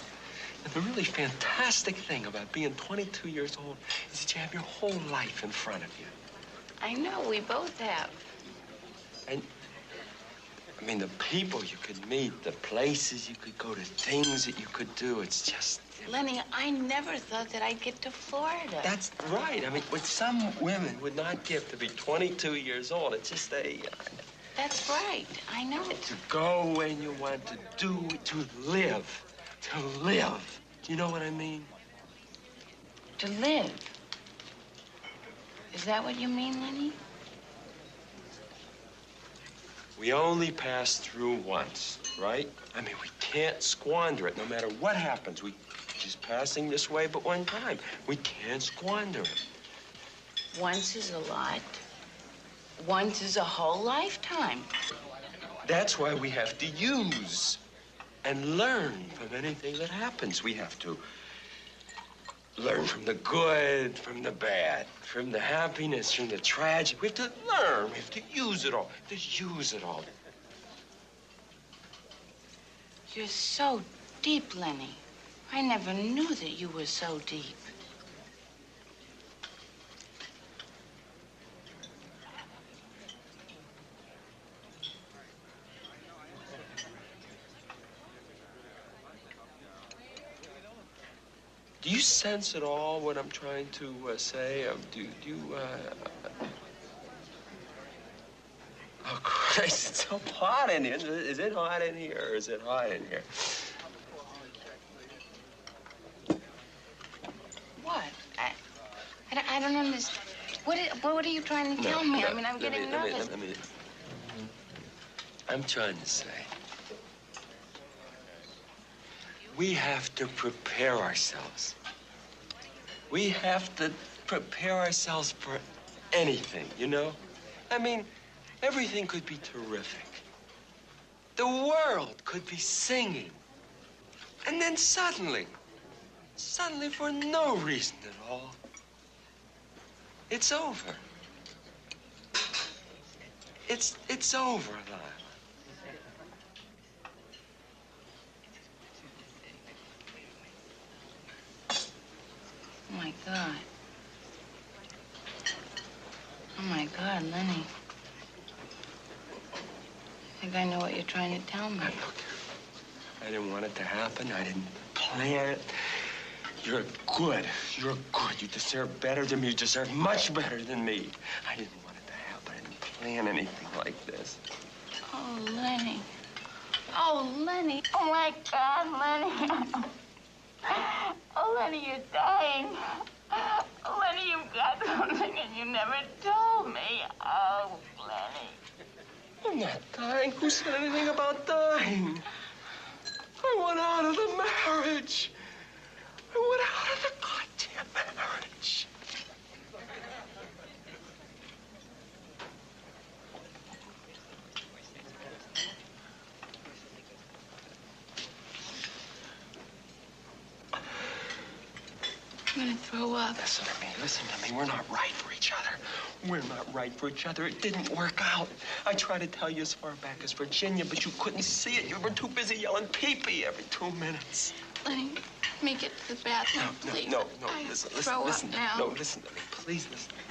And the really fantastic thing about being 22 years old is that you have your whole life in front of you. I know, we both have. And, I mean, the people you could meet, the places you could go, the things that you could do, it's just... Lenny, I never thought that I'd get to Florida. That's right. I mean, what some women would not give to be 22 years old, it's just That's right. I know it. To go when you want to do, to live. To live. Do you know what I mean? To live. Is that what you mean, Lenny? We only pass through once, right? I mean, we can't squander it no matter what happens. We just passing this way but one time. We can't squander it. Once is a lot. Once is a whole lifetime. That's why we have to use and learn from anything that happens. We have to learn from the good, from the bad, from the happiness, from the tragic. We have to learn. We have to use it all. Just use it all. You're so deep, Lenny. I never knew that you were so deep. Do you sense at all what I'm trying to say? Do you, Oh, Christ, it's so hot in here. Is it hot in here or is it hot in here? What? I don't understand. What are you trying to tell me? No, I mean, I'm getting nervous. I'm trying to say, we have to prepare ourselves. We have to prepare ourselves for anything, you know? I mean, everything could be terrific. The world could be singing. And then suddenly, for no reason at all, it's over. It's over, Lila. Oh, my God. Oh, my God, Lenny. I think I know what you're trying to tell me. Look, I didn't want it to happen. I didn't plan it. You're good. You're good. You deserve better than me. You deserve much better than me. I didn't want it to happen. I didn't plan anything like this. Oh, Lenny. Oh, Lenny. Oh, my God, Lenny. Oh, Lenny, you're dying. Oh, Lenny, you've got something and you never told me. Oh, Lenny. I'm not dying. Who said anything about dying? I want out of the marriage. I want out of the goddamn marriage. I'm gonna throw up. Listen to me. We're not right for each other. We're not right for each other. It didn't work out. I tried to tell you as far back as Virginia, but you couldn't see it. You were too busy yelling pee-pee every 2 minutes. Lenny, make it to the bathroom, please. No, listen to me. Now. No, listen to me. Please listen to me.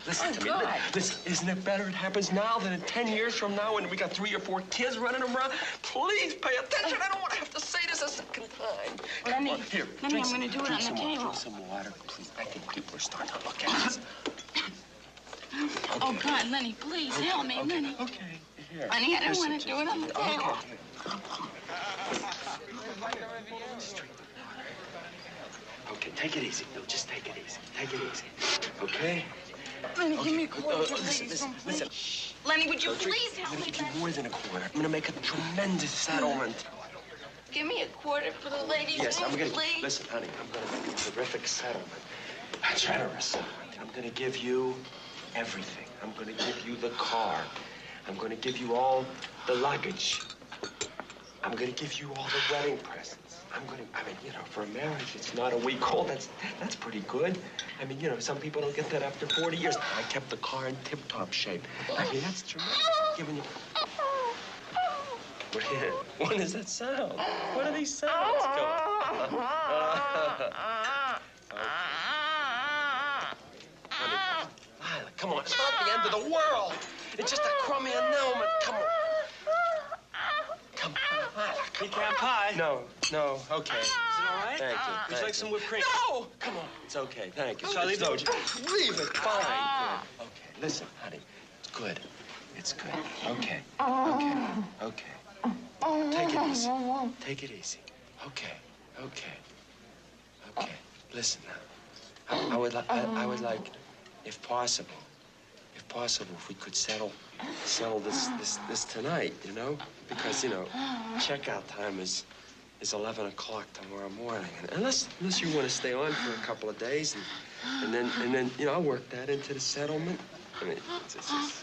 Listen to me. God. Listen, isn't it better it happens now than in 10 years from now when we got 3 or 4 kids running around? Please pay attention. I don't want to have to say this a second time. Lenny, Come on, here, Lenny, I'm going to do it on the table. Drink some water, please. I think people are starting to look at us. Okay. Oh, God, Lenny, please help me, Lenny. Okay, here. Lenny, I don't want to do it on the table. Okay, take it easy. No, just take it easy. Take it easy. Okay? Lenny, give me a quarter, please. Listen. Lenny, would you please help I'm me? gonna give you more than a quarter. I'm gonna make a tremendous settlement. Give me a quarter for the ladies' Yes, room, I'm gonna. please. Listen, honey, I'm gonna make a terrific settlement. A generous settlement. I'm gonna give you everything. I'm gonna give you the car. I'm gonna give you all the luggage. I'm gonna give you all the wedding presents. For a marriage, it's not a week old. That's pretty good. Some people don't get that after 40 years. I kept the car in tip-top shape. That's tremendous. I'm giving you. What does that sound? What are these sounds? Come on. Lila, come on. It's not the end of the world. It's just a crummy annulment. Come on. Come on, Lila. Pecan pie? No, okay. Is it all right? Thank you. Would you like some whipped cream? No! Come on. It's okay. Thank you. Shall I leave the... Leave it. Fine. Good. Okay. Listen, honey. It's good. It's good. Okay. Take it easy. Take it easy. Okay. Listen now. I would like, if possible, if we could settle this tonight, because checkout time is 11 o'clock tomorrow morning, and unless you want to stay on for a couple of days, and then I'll work that into the settlement. It's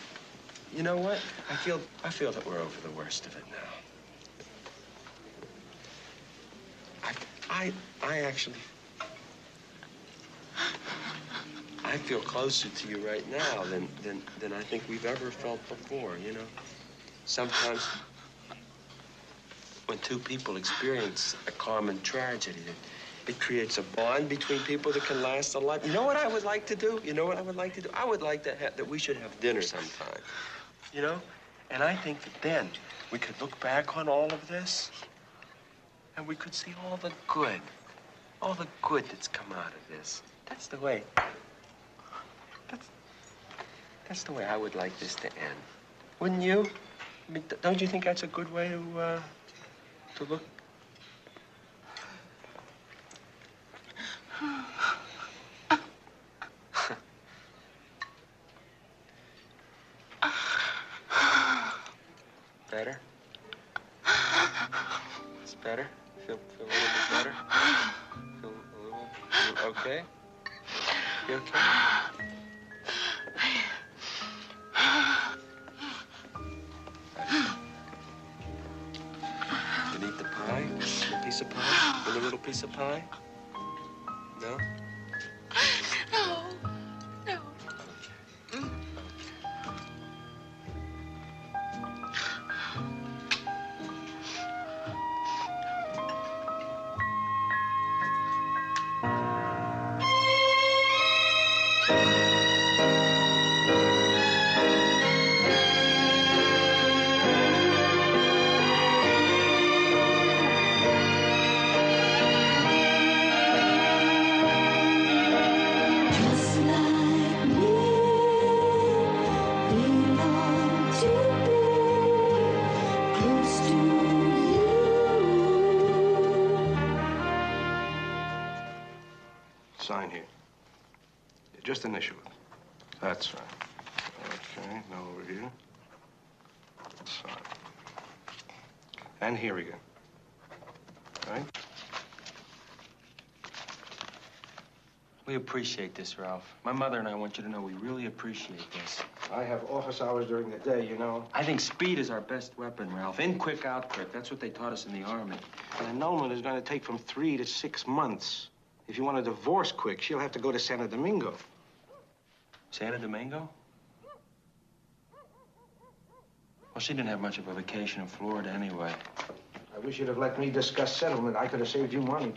you know what? I feel that we're over the worst of it now. I feel closer to you right now than I think we've ever felt before, Sometimes when two people experience a common tragedy, it creates a bond between people that can last a life. You know what I would like to do? I would like that we should have dinner sometime, And I think that then we could look back on all of this and we could see all the good that's come out of this. That's the way I would like this to end. Wouldn't you? Don't you think that's a good way to look? Better? It's better? Feel a little bit better? Feel a little... You okay? You okay? You need the pie? A piece of pie? Want a little piece of pie? No? No. Sign here. Just initial it. That's right. Okay, now over here. Sign. And here again. Right? We appreciate this, Ralph. My mother and I want you to know we really appreciate this. I have office hours during the day, I think speed is our best weapon, Ralph. In quick, out quick. That's what they taught us in the Army. An annulment is going to take from 3 to 6 months. If you want a divorce quick, she'll have to go to Santo Domingo. Santo Domingo? Well, she didn't have much of a vacation in Florida anyway. I wish you'd have let me discuss settlement. I could have saved you money.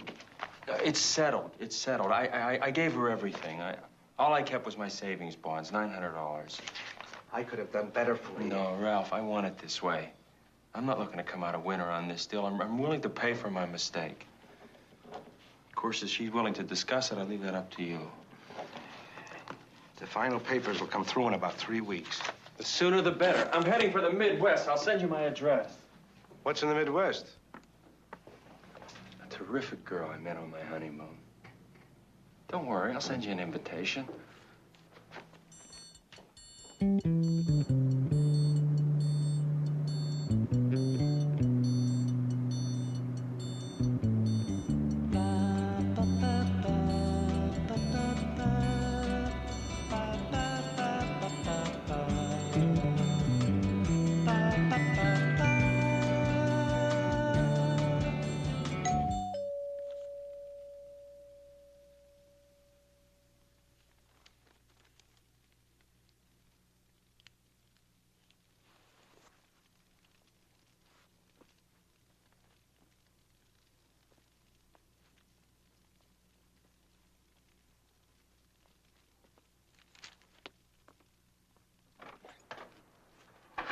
It's settled. It's settled. I gave her everything. All I kept was my savings bonds, $900. I could have done better for you. No, Ralph, I want it this way. I'm not looking to come out a winner on this deal. I'm willing to pay for my mistake. Of course, if she's willing to discuss it, I leave that up to you. The final papers will come through in about 3 weeks. The sooner the better. I'm heading for the Midwest. I'll send you my address. What's in the Midwest? A terrific girl I met on my honeymoon. Don't worry, I'll send you an invitation.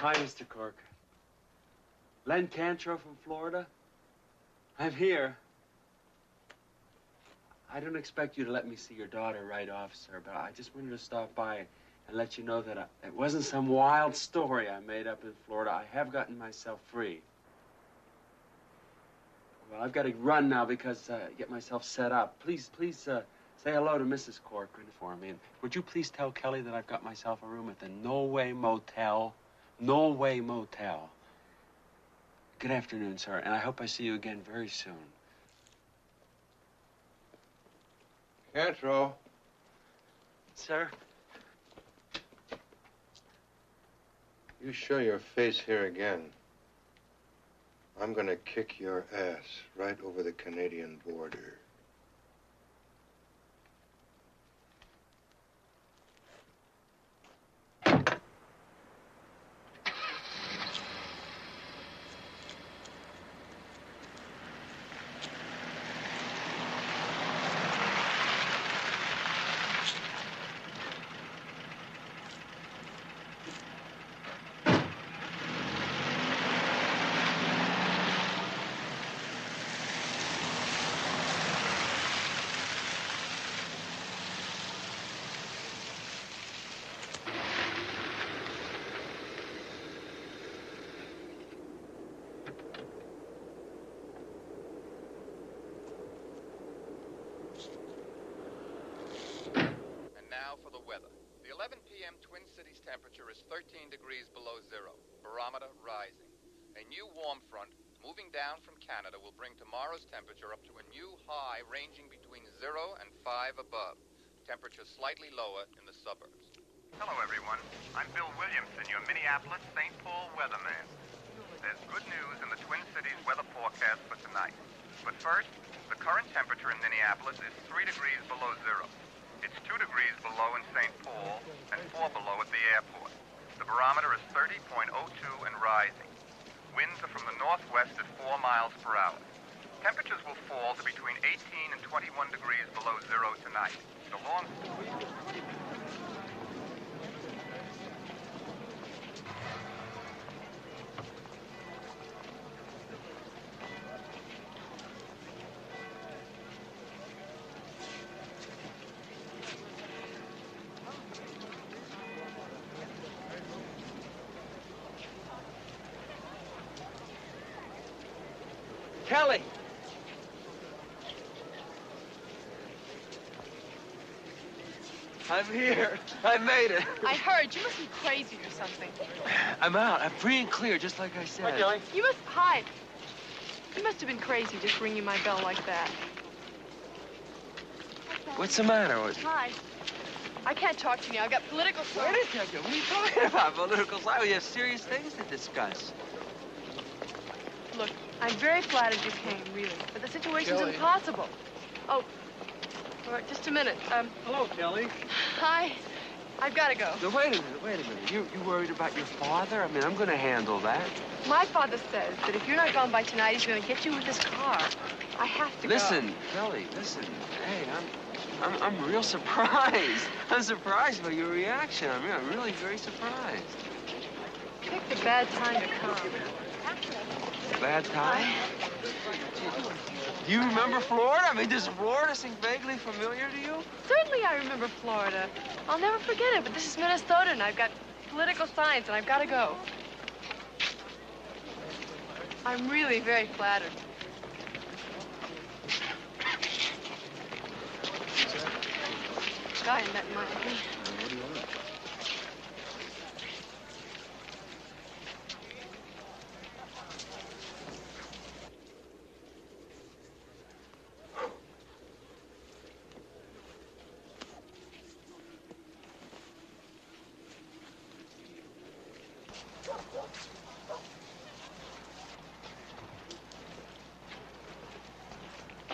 Hi, Mr. Cork. Len Cantrell from Florida. I'm here. I don't expect you to let me see your daughter right off, sir, but I just wanted to stop by and let you know that it wasn't some wild story I made up in Florida. I have gotten myself free. Well, I've got to run now because get myself set up. Please, say hello to Mrs. Corcoran for me. And would you please tell Kelly that I've got myself a room at the No Way Motel? No Way Motel. Good afternoon, sir, and I hope I see you again very soon. Cantrell. Sir? You show your face here again, I'm gonna kick your ass right over the Canadian border. The 11 p.m. Twin Cities temperature is 13 degrees below zero, barometer rising. A new warm front moving down from Canada will bring tomorrow's temperature up to a new high ranging between 0 and 5 above. Temperature slightly lower in the suburbs. Hello, everyone. I'm Bill Williamson, your Minneapolis-St. Paul weatherman. There's good news in the Twin Cities weather forecast for tonight. But first, the current temperature in Minneapolis is 3 degrees below zero. It's 2 degrees below in St. Paul and 4 below at the airport. The barometer is 30.02 and rising. Winds are from the northwest at 4 miles per hour. Temperatures will fall to between 18 and 21 degrees below zero tonight. The long... Kelly! I'm here. I made it. I heard. You must be crazy or something. I'm out. I'm free and clear, just like I said. Hi, Kelly. You must hide. You must have been crazy just ringing my bell like that. What's the matter? Hi. I can't talk to you now. I've got political stuff. Wait a second. What are you talking about? Political side? We have serious things to discuss. Look, I'm very flattered you came, really. But the situation's Kelly. impossible. Oh, all right, just a minute. Hello, Kelly. Hi. I've got to go. No, wait a minute. You worried about your father? I mean, I'm going to handle that. My father says that if you're not gone by tonight, he's going to get you with his car. I have to Listen, go. Kelly, listen. Hey, I'm real surprised. I'm surprised by your reaction. I mean, I'm really very surprised. Picked a bad time to come. Bad time? Do you remember Florida? I mean, does Florida seem vaguely familiar to you? Certainly I remember Florida. I'll never forget it, but this is Minnesota, and I've got political science, and I've got to go. I'm really very flattered. Guy I met in Miami.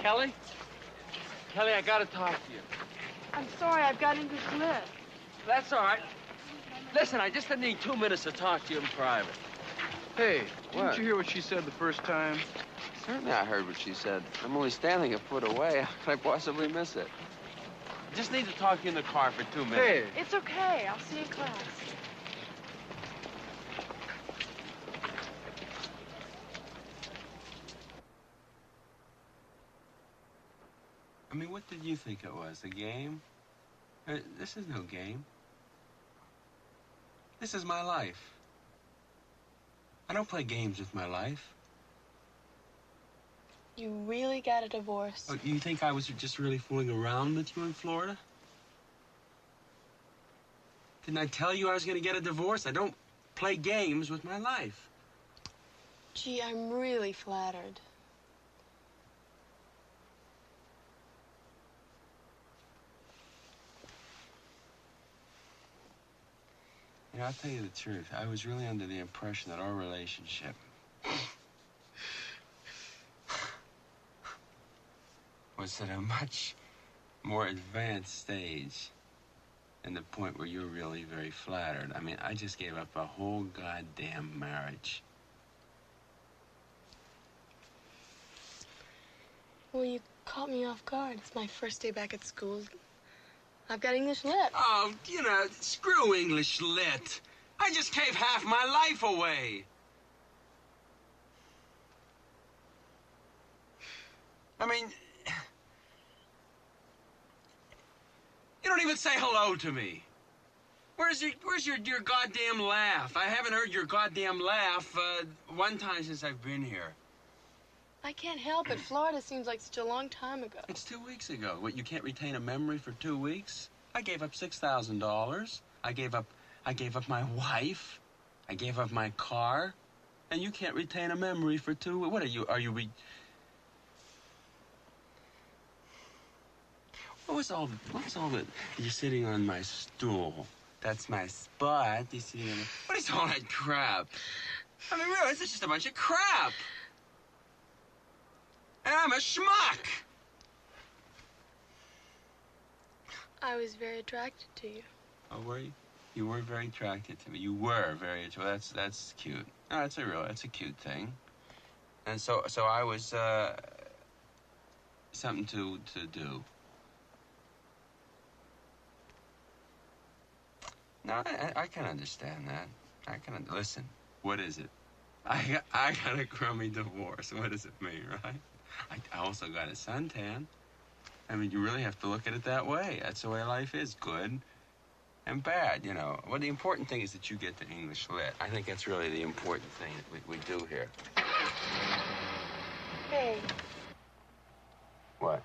Kelly? Kelly, I gotta talk to you. I'm sorry, I've got English lit. That's all right. Listen, I just need 2 minutes to talk to you in private. Hey, What? didn't you hear what she said the first time? Certainly I heard what she said. I'm only standing a foot away. How can I possibly miss it? Just need to talk to you in the car for 2 minutes. Hey. It's okay. I'll see you in class. I mean, what did you think it was? A game? This is no game. This is my life. I don't play games with my life. You really got a divorce. Oh, you think I was just really fooling around with you in Florida? Didn't I tell you I was going to get a divorce? I don't play games with my life. Gee, I'm really flattered. You know, I'll tell you the truth. I was really under the impression that our relationship was at a much more advanced stage than the point where you're really very flattered. I mean, I just gave up a whole goddamn marriage. Well, you caught me off guard. It's my first day back at school. I've got English lit. Oh, you know, screw English lit. I just gave half my life away. I mean, you don't even say hello to me. Where's your goddamn laugh? I haven't heard your goddamn laugh one time since I've been here. I can't help it. Florida seems like such a long time ago. It's 2 weeks ago. What, you can't retain a memory for 2 weeks? I gave up $6,000. I gave up my wife. I gave up my car. And you can't retain a memory for 2 weeks. What are you What was all the, you're sitting on my stool. That's my spot. You're sitting on the, what is all that crap? I mean, really, this is just a bunch of crap. And I'm a schmuck. I was very attracted to you. Oh, were you? You were very attracted to me. You were very attracted. That's cute. No, that's a cute thing. And so I was something to do. No, I can understand that. Listen. What is it? I got a crummy divorce. What does it mean, right? I also got a suntan. I mean, you really have to look at it that way. That's the way life is, good and bad, you know. Well, the important thing is that you get the English lit. I think that's really the important thing that we do here. Hey, What?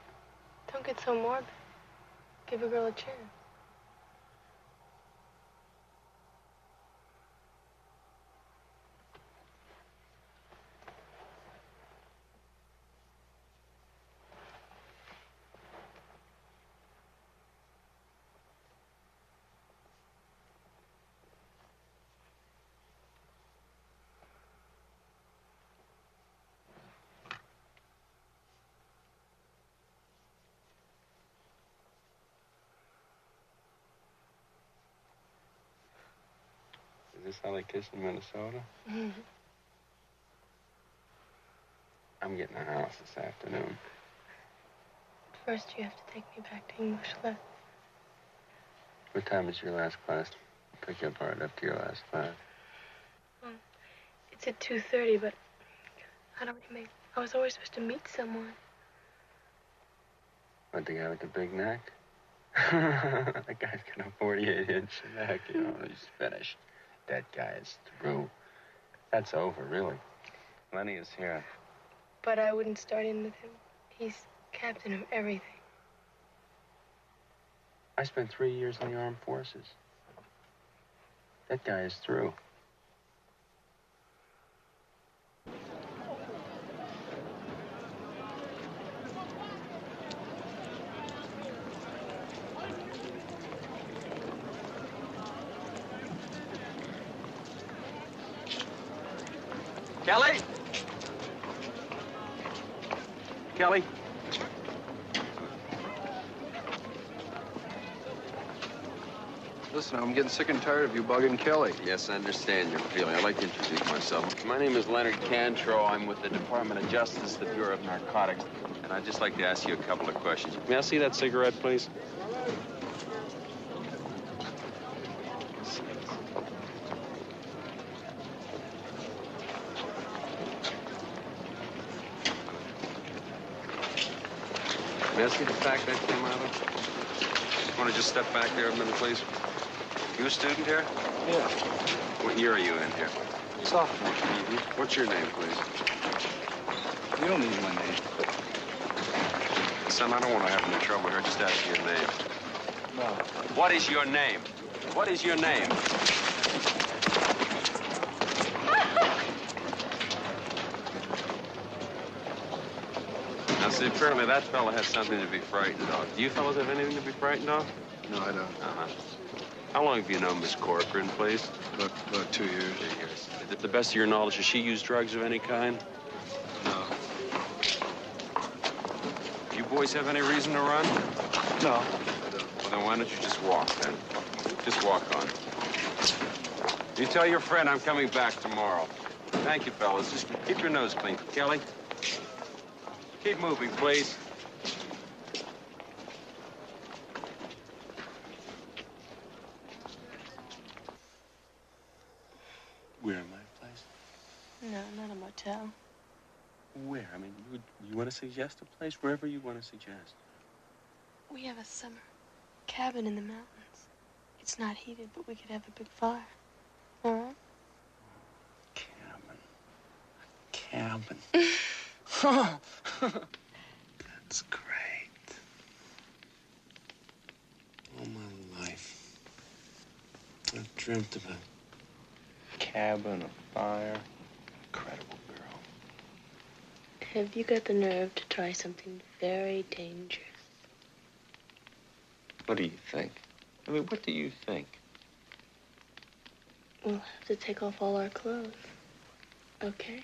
don't get so morbid. Give a girl a chance. Is this how they kiss in Minnesota? Mm-hmm. I'm getting a house this afternoon. First, you have to take me back to English lit. What time is your last class? Pick you up right up to your last class. It's at 2:30, but I was always supposed to meet someone. What, the guy with the big neck? That guy's got a 48-inch neck, you know. He's finished. That guy is through. That's over, really. Lenny is here. But I wouldn't start in with him. He's captain of everything. I spent 3 years in the armed forces. That guy is through. Kelly? Kelly? Listen, I'm getting sick and tired of you bugging Kelly. Yes, I understand your feeling. I'd like to introduce myself. My name is Leonard Cantrow. I'm with the Department of Justice, the Bureau of Narcotics. And I'd just like to ask you a couple of questions. May I see that cigarette, please? May I see the pack that came out of? Want to just step back there a minute, please? You a student here? Yeah. What year are you in here? Sophomore. Mm-hmm. What's your name, please? You don't need my name. Son, I don't want to have any trouble here. Just ask your name. No. What is your name? What is your name? Now, see, apparently that fella has something to be frightened of. Do you fellas have anything to be frightened of? No, I don't. Uh-huh. How long have you known Miss Corcoran, please? About 2 years. 2 years. To the best of your knowledge, does she use drugs of any kind? No. You boys have any reason to run? No. Well, then why don't you just walk, then? Just walk on. You tell your friend I'm coming back tomorrow. Thank you, fellas. Just keep your nose clean. Kelly, keep moving, please. Where, my place? No, not a motel. Where? I mean, you want to suggest a place? Wherever you want to suggest. We have a summer cabin in the mountains. It's not heated, but we could have a big fire. All right? Cabin. That's great. All my life, I've dreamt of a cabin, a fire. Incredible girl. Have you got the nerve to try something very dangerous? What do you think? I mean, what do you think? We'll have to take off all our clothes. Okay?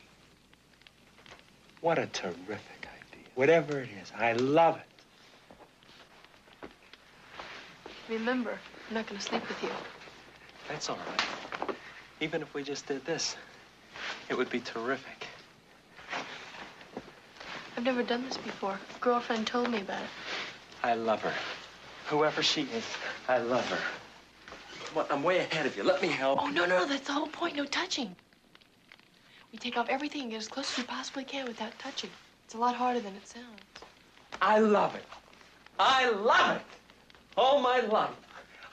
What a terrific idea. Whatever it is, I love it. Remember, I'm not going to sleep with you. That's all right. Even if we just did this, it would be terrific. I've never done this before. A girlfriend told me about it. I love her. Whoever she is, I love her. Come on, I'm way ahead of you. Let me help. Oh, no, that's the whole point. No touching. We take off everything and get as close as we possibly can without touching. It's a lot harder than it sounds. I love it. I love it. All my life,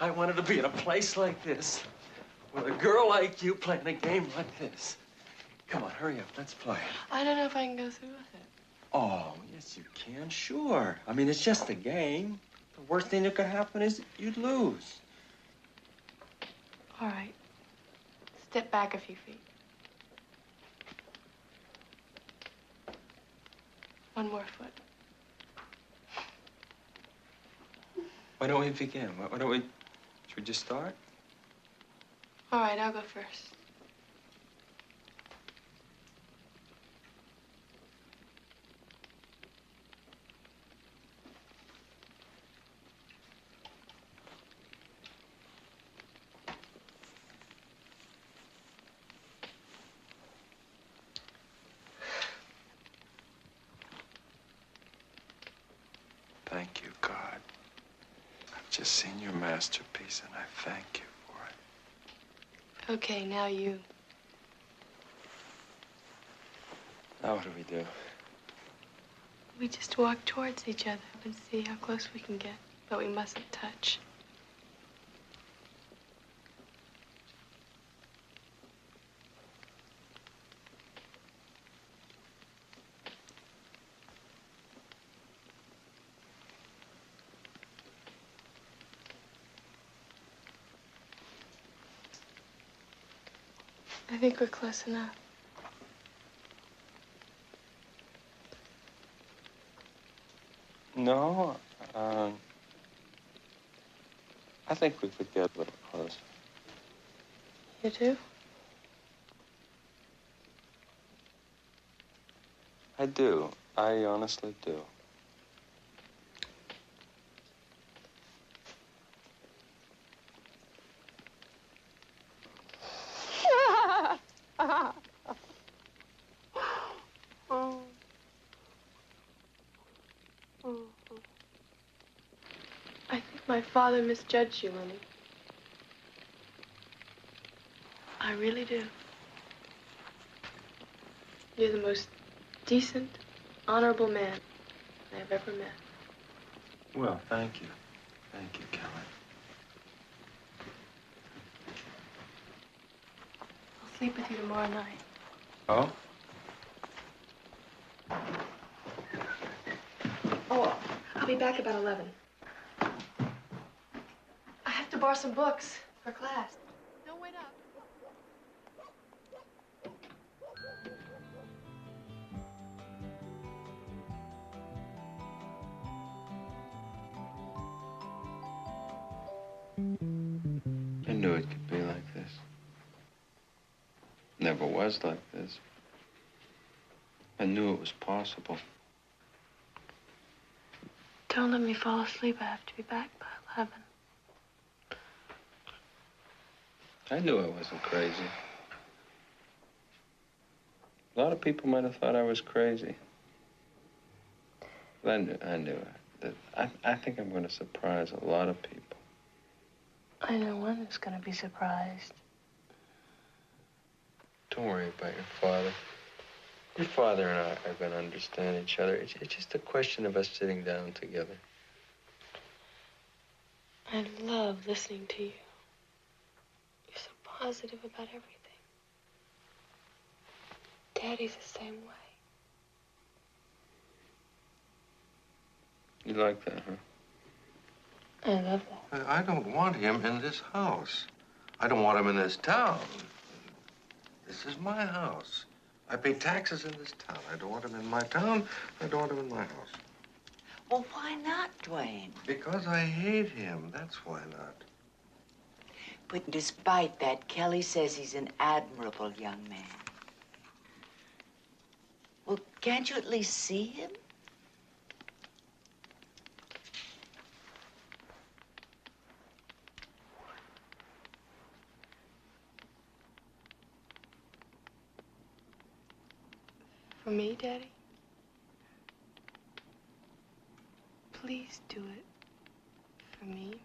I wanted to be in a place like this with a girl like you playing a game like this. Come on, hurry up. Let's play. I don't know if I can go through with it. Oh, yes, you can. Sure. I mean, it's just a game. The worst thing that could happen is you'd lose. All right. Step back a few feet. One more foot. Why don't we begin? Why don't we... Should we just start? All right, I'll go first. Thank you, God. I've just seen your masterpiece, and I thank you for it. Okay, now you. Now what do we do? We just walk towards each other and see how close we can get, but we mustn't touch. I think we're close enough. No, I think we could get a little closer. You do? I do. I honestly do. My father misjudged you, Lenny. I really do. You're the most decent, honorable man I've ever met. Well, thank you. Thank you, Kelly. I'll sleep with you tomorrow night. Oh? Oh, I'll be back about 11. I have to borrow some books for class. Don't wait up. I knew it could be like this. Never was like this. I knew it was possible. Don't let me fall asleep. I have to be back by 11. I knew I wasn't crazy. A lot of people might have thought I was crazy. But I knew that I think I'm going to surprise a lot of people. I know one who's going to be surprised. Don't worry about your father. Your father and I are going to understand each other. It's just a question of us sitting down together. I love listening to you. You're so positive about everything. Daddy's the same way. You like that, huh? I love that. I don't want him in this house. I don't want him in this town. This is my house. I pay taxes in this town. I don't want him in my town. I don't want him in my house. Well, why not, Dwayne? Because I hate him. That's why not. But despite that, Kelly says he's an admirable young man. Well, can't you at least see him? For me, Daddy? Please do it. For me.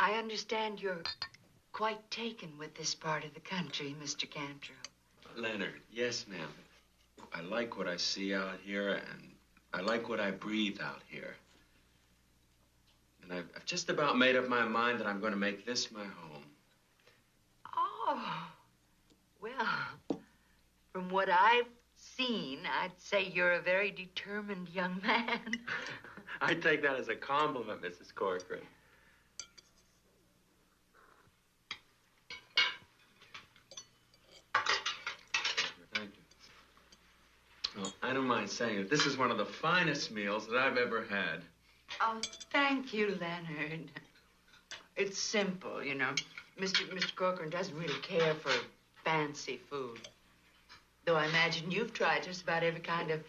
I understand you're quite taken with this part of the country, Mr. Cantrell. Leonard, yes, ma'am. I like what I see out here, and I like what I breathe out here. And I've just about made up my mind that I'm going to make this my home. Oh, well, from what I've seen, I'd say you're a very determined young man. I take that as a compliment, Mrs. Corcoran. Thank you. Well, I don't mind saying it. This is one of the finest meals that I've ever had. Oh, thank you, Leonard. It's simple, you know. Mr. Corcoran doesn't really care for fancy food. Though I imagine you've tried just about every kind of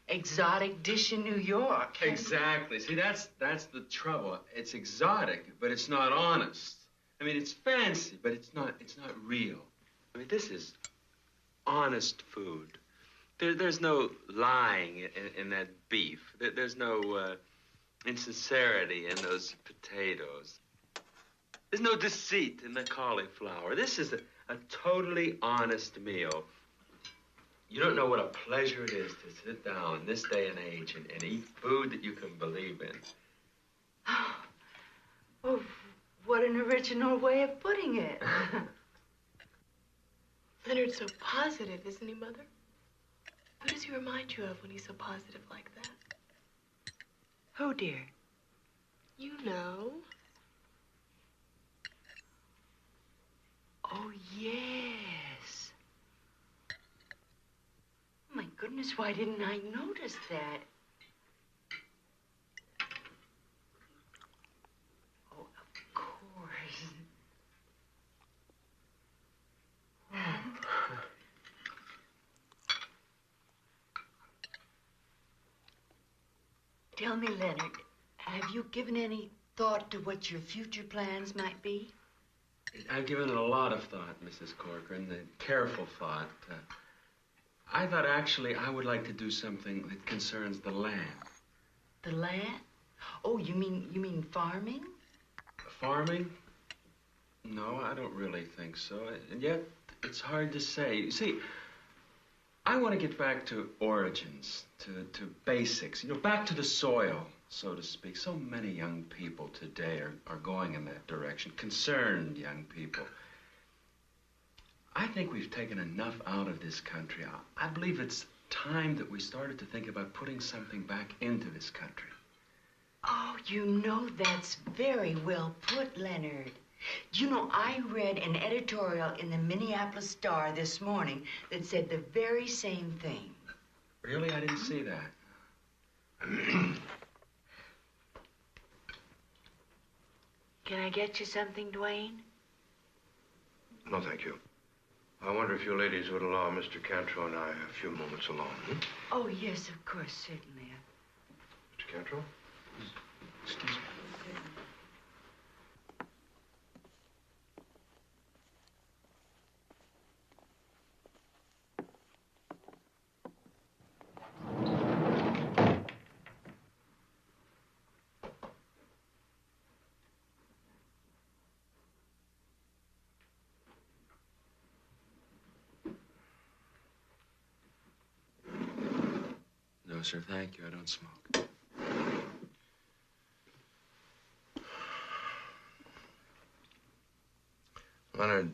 exotic dish in New York. Exactly. See, that's the trouble. It's exotic, but it's not honest. I mean, it's fancy, but it's not real. I mean, this is honest food. There's no lying in that beef. There's no insincerity in those potatoes. There's no deceit in the cauliflower. This is a totally honest meal. You don't know what a pleasure it is to sit down in this day and age and eat food that you can believe in. Oh, what an original way of putting it. Leonard's so positive, isn't he, Mother? Who does he remind you of when he's so positive like that? Who, dear? You know. Oh, yes. Oh, my goodness, why didn't I notice that? Oh, of course. Tell me, Leonard, have you given any thought to what your future plans might be? I've given it a lot of thought, Mrs. Corcoran, careful thought. I thought actually I would like to do something that concerns the land. The land? Oh, you mean farming? Farming? No, I don't really think so. And yet, it's hard to say. You see, I want to get back to origins, to basics, back to the soil, so to speak. So many young people today are going in that direction, concerned young people. I think we've taken enough out of this country. I believe it's time that we started to think about putting something back into this country. Oh, that's very well put, Leonard. I read an editorial in the Minneapolis Star this morning that said the very same thing. Really? I didn't see that. Can I get you something, Dwayne? No, thank you. I wonder if you ladies would allow Mr. Cantrell and I a few moments alone. Oh, yes, of course, certainly. Mr. Cantrell? Excuse me. No, sir, thank you. I don't smoke. Leonard.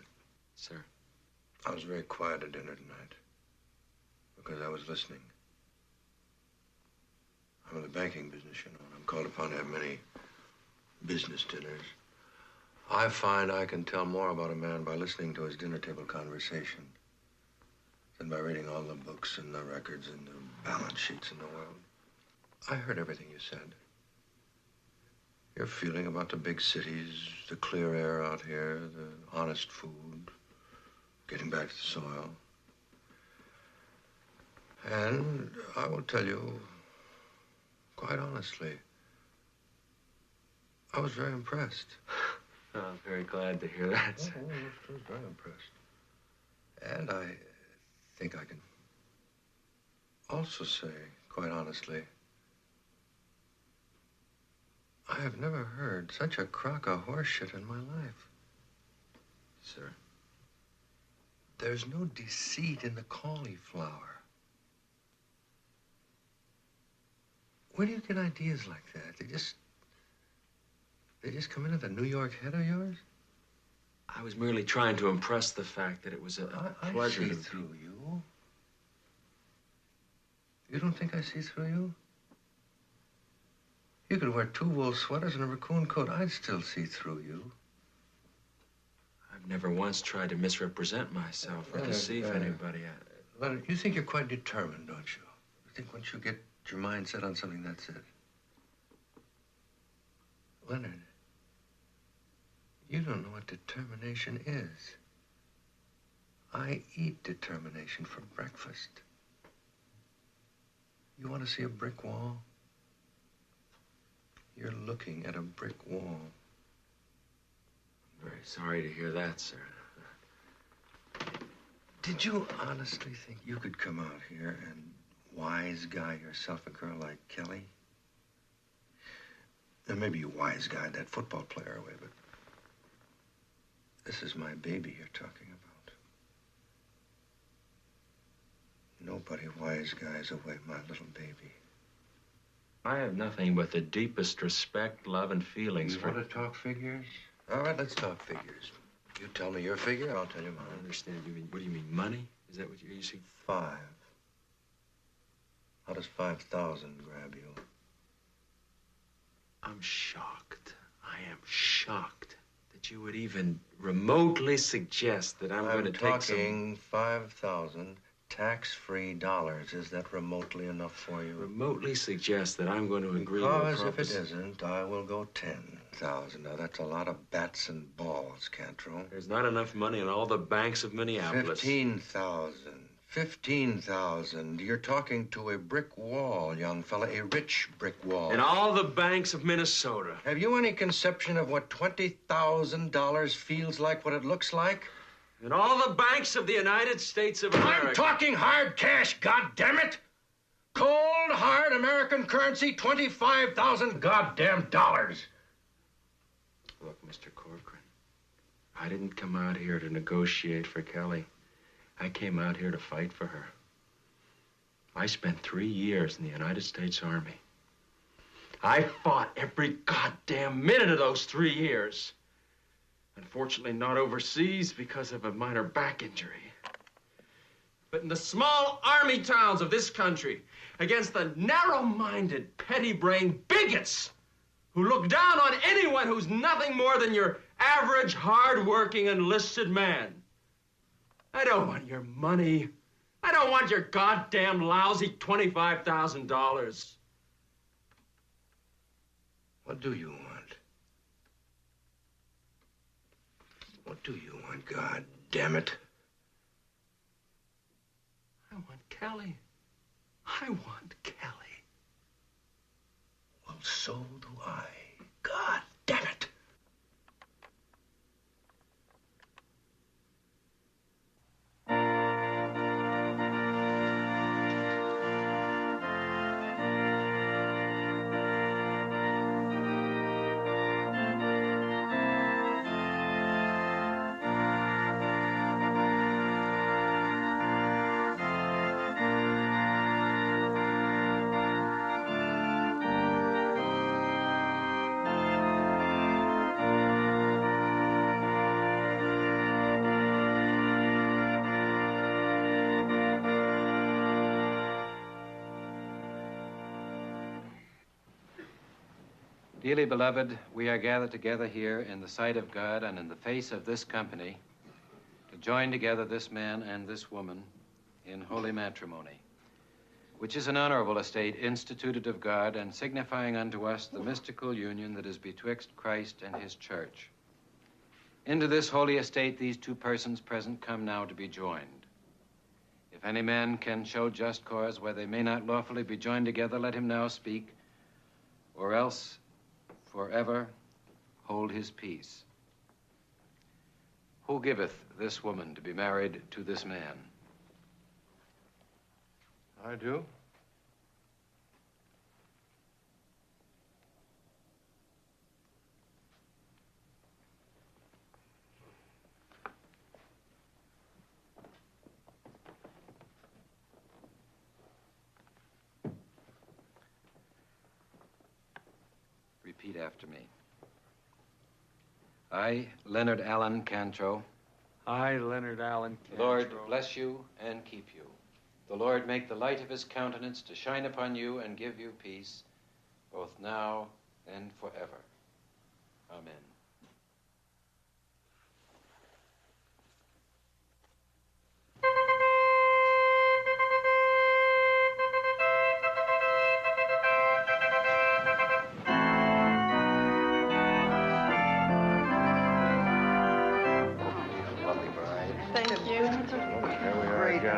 Sir. I was very quiet at dinner tonight because I was listening. I'm in the banking business, and I'm called upon to have many business dinners. I find I can tell more about a man by listening to his dinner table conversation than by reading all the books and the records and the balance sheets in the world. I heard everything you said. Your feeling about the big cities, the clear air out here, the honest food, getting back to the soil. And I will tell you, quite honestly, I was very impressed. Oh, I'm very glad to hear that, sir. I was very impressed. And I think I can also say, quite honestly, I have never heard such a crock of horseshit in my life. Sir? There's no deceit in the cauliflower. Where do you get ideas like that? They just come into the New York head of yours? I was merely trying to impress the fact that it was a pleasure I see to through you. You don't think I see through you? You could wear 2 wool sweaters and a raccoon coat. I'd still see through you. I've never once tried to misrepresent myself or deceive anybody. Leonard, you think you're quite determined, don't you? You think once you get your mind set on something, that's it. Leonard, you don't know what determination is. I eat determination for breakfast. You want to see a brick wall? You're looking at a brick wall. I'm very sorry to hear that, sir. Did you honestly think you could come out here and wise guy yourself a girl like Kelly? And maybe you wise guyed that football player away, but this is my baby you're talking about. Nobody wise guys away my little baby. I have nothing but the deepest respect, love, and feelings for... You want to talk figures? All right, let's talk figures. You tell me your figure, I'll tell you mine. I don't understand. What do you mean, money? Is that what you're using? 5. How does 5,000 grab you? I'm shocked. I am shocked that you would even remotely suggest that I'm going to take some... I'm talking 5,000 tax-free dollars. Is that remotely enough for you? Remotely suggest that I'm going to agree to a Because if it proposition. isn't, I will go 10,000. Now, that's a lot of bats and balls, Cantrell. There's not enough money in all the banks of Minneapolis. 15,000. $15,000. You're talking to a brick wall, young fella, a rich brick wall. In all the banks of Minnesota. Have you any conception of what $20,000 feels like, what it looks like? In all the banks of the United States of America. I'm talking hard cash, goddammit! Cold, hard American currency, 25,000 goddamn dollars. Look, Mr. Corcoran, I didn't come out here to negotiate for Kelly. I came out here to fight for her. I spent 3 years in the United States Army. I fought every goddamn minute of those 3 years. Unfortunately, not overseas because of a minor back injury. But in the small army towns of this country, against the narrow-minded, petty-brained bigots who look down on anyone who's nothing more than your average, hard-working, enlisted man. I don't want your money. I don't want your goddamn lousy $25,000. What do you want? What do you want, God damn it? I want Kelly. I want Kelly. Well, so do I. God damn it. Dearly beloved, we are gathered together here in the sight of God and in the face of this company to join together this man and this woman in holy matrimony, which is an honorable estate instituted of God and signifying unto us the mystical union that is betwixt Christ and his church. Into this holy estate these two persons present come now to be joined. If any man can show just cause where they may not lawfully be joined together, let him now speak, or else forever hold his peace. Who giveth this woman to be married to this man? I do. Repeat after me. I, Leonard Allen Cantrow. I, Leonard Allen Cantrow. The Lord bless you and keep you. The Lord make the light of his countenance to shine upon you and give you peace, both now and forever. Amen.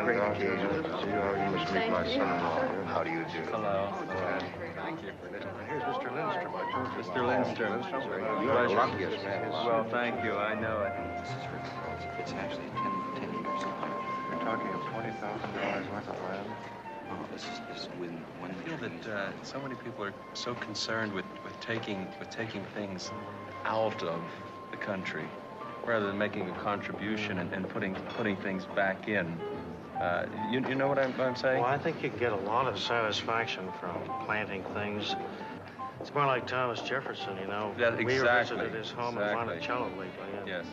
Great occasion. See how you must meet my son-in-law. How do you do? Hello. Thank you for listening. Here's Mr. Lindstrom. I told you. Mr. Lindstrom. You're the luckiest man. Well, thank you. I know it. It's actually 10 years. You're talking of $20,000 worth of land? Oh, this is within 1 I feel that so many people are so concerned with taking things out of the country rather than making a contribution and putting things back in. You know what I'm saying? Well, I think you can get a lot of satisfaction from planting things. It's more like Thomas Jefferson, you know. Yeah, We exactly. visited his home in Monticello lately. And Yes.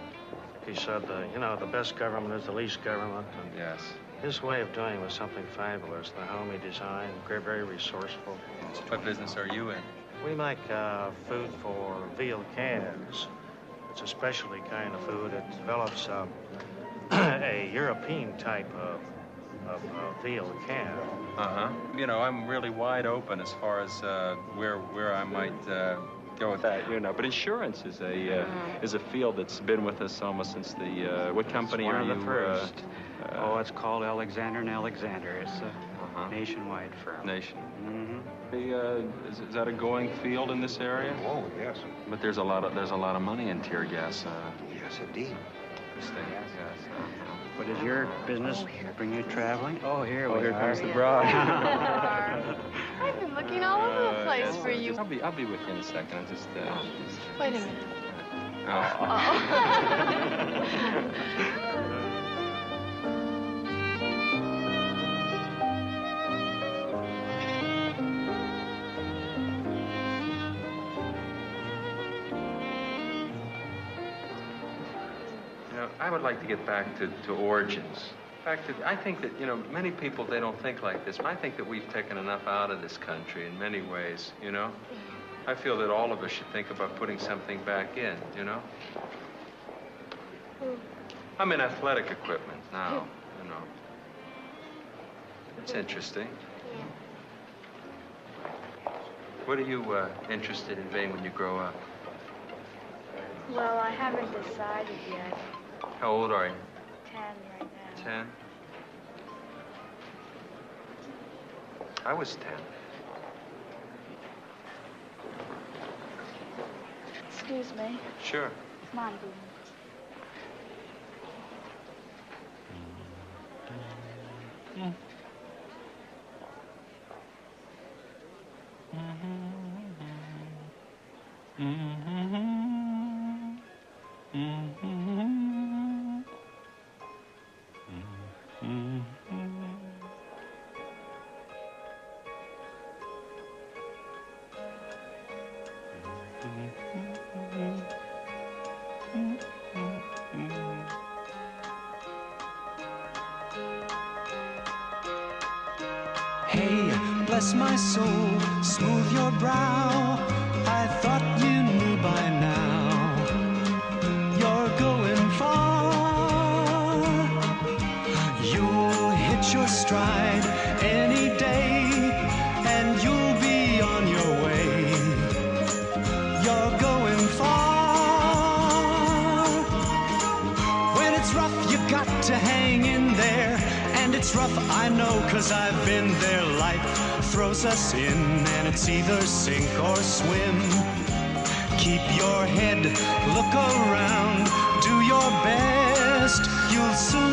He said, the best government is the least government. And Yes. his way of doing was something fabulous. The home he designed, very resourceful. What business are you in? We make food for veal calves. It's a specialty kind of food. It develops a European type of veal calf. You know, I'm really wide open as far as where I might go with that, you know. But insurance is a field that's been with us almost since the what company One are of you? the first. Oh, it's called Alexander and Alexander. It's a nationwide firm. Nation. Is that a going field in this area? Oh, yes. But there's a lot of money in tear gas. Yes, indeed. Interesting. Yes. What does your business bring you traveling? Oh, here we are. Here comes the bride. I've been looking all over the place for you. I'll be with you in a second. I'm just. Wait a minute. I would like to get back to origins. I think that, you know, many people, they don't think like this. I think that we've taken enough out of this country in many ways, you know? I feel that all of us should think about putting something back in, you know? I'm in athletic equipment now, you know. It's interesting. What are you interested in being when you grow up? Well, I haven't decided yet. How old are you? 10 right now. 10? I was 10. Excuse me. Sure. Come on, Boone. Hey, bless my soul, smooth your brow. I thought you knew by now. You're going far. You'll hit your stride any day, and you'll be on your way. You're going far. When it's rough, you got to hang in there. And it's rough, I know, 'cause I've been there. Life throws us in, and it's either sink or swim. Keep your head, look around, do your best. You'll soon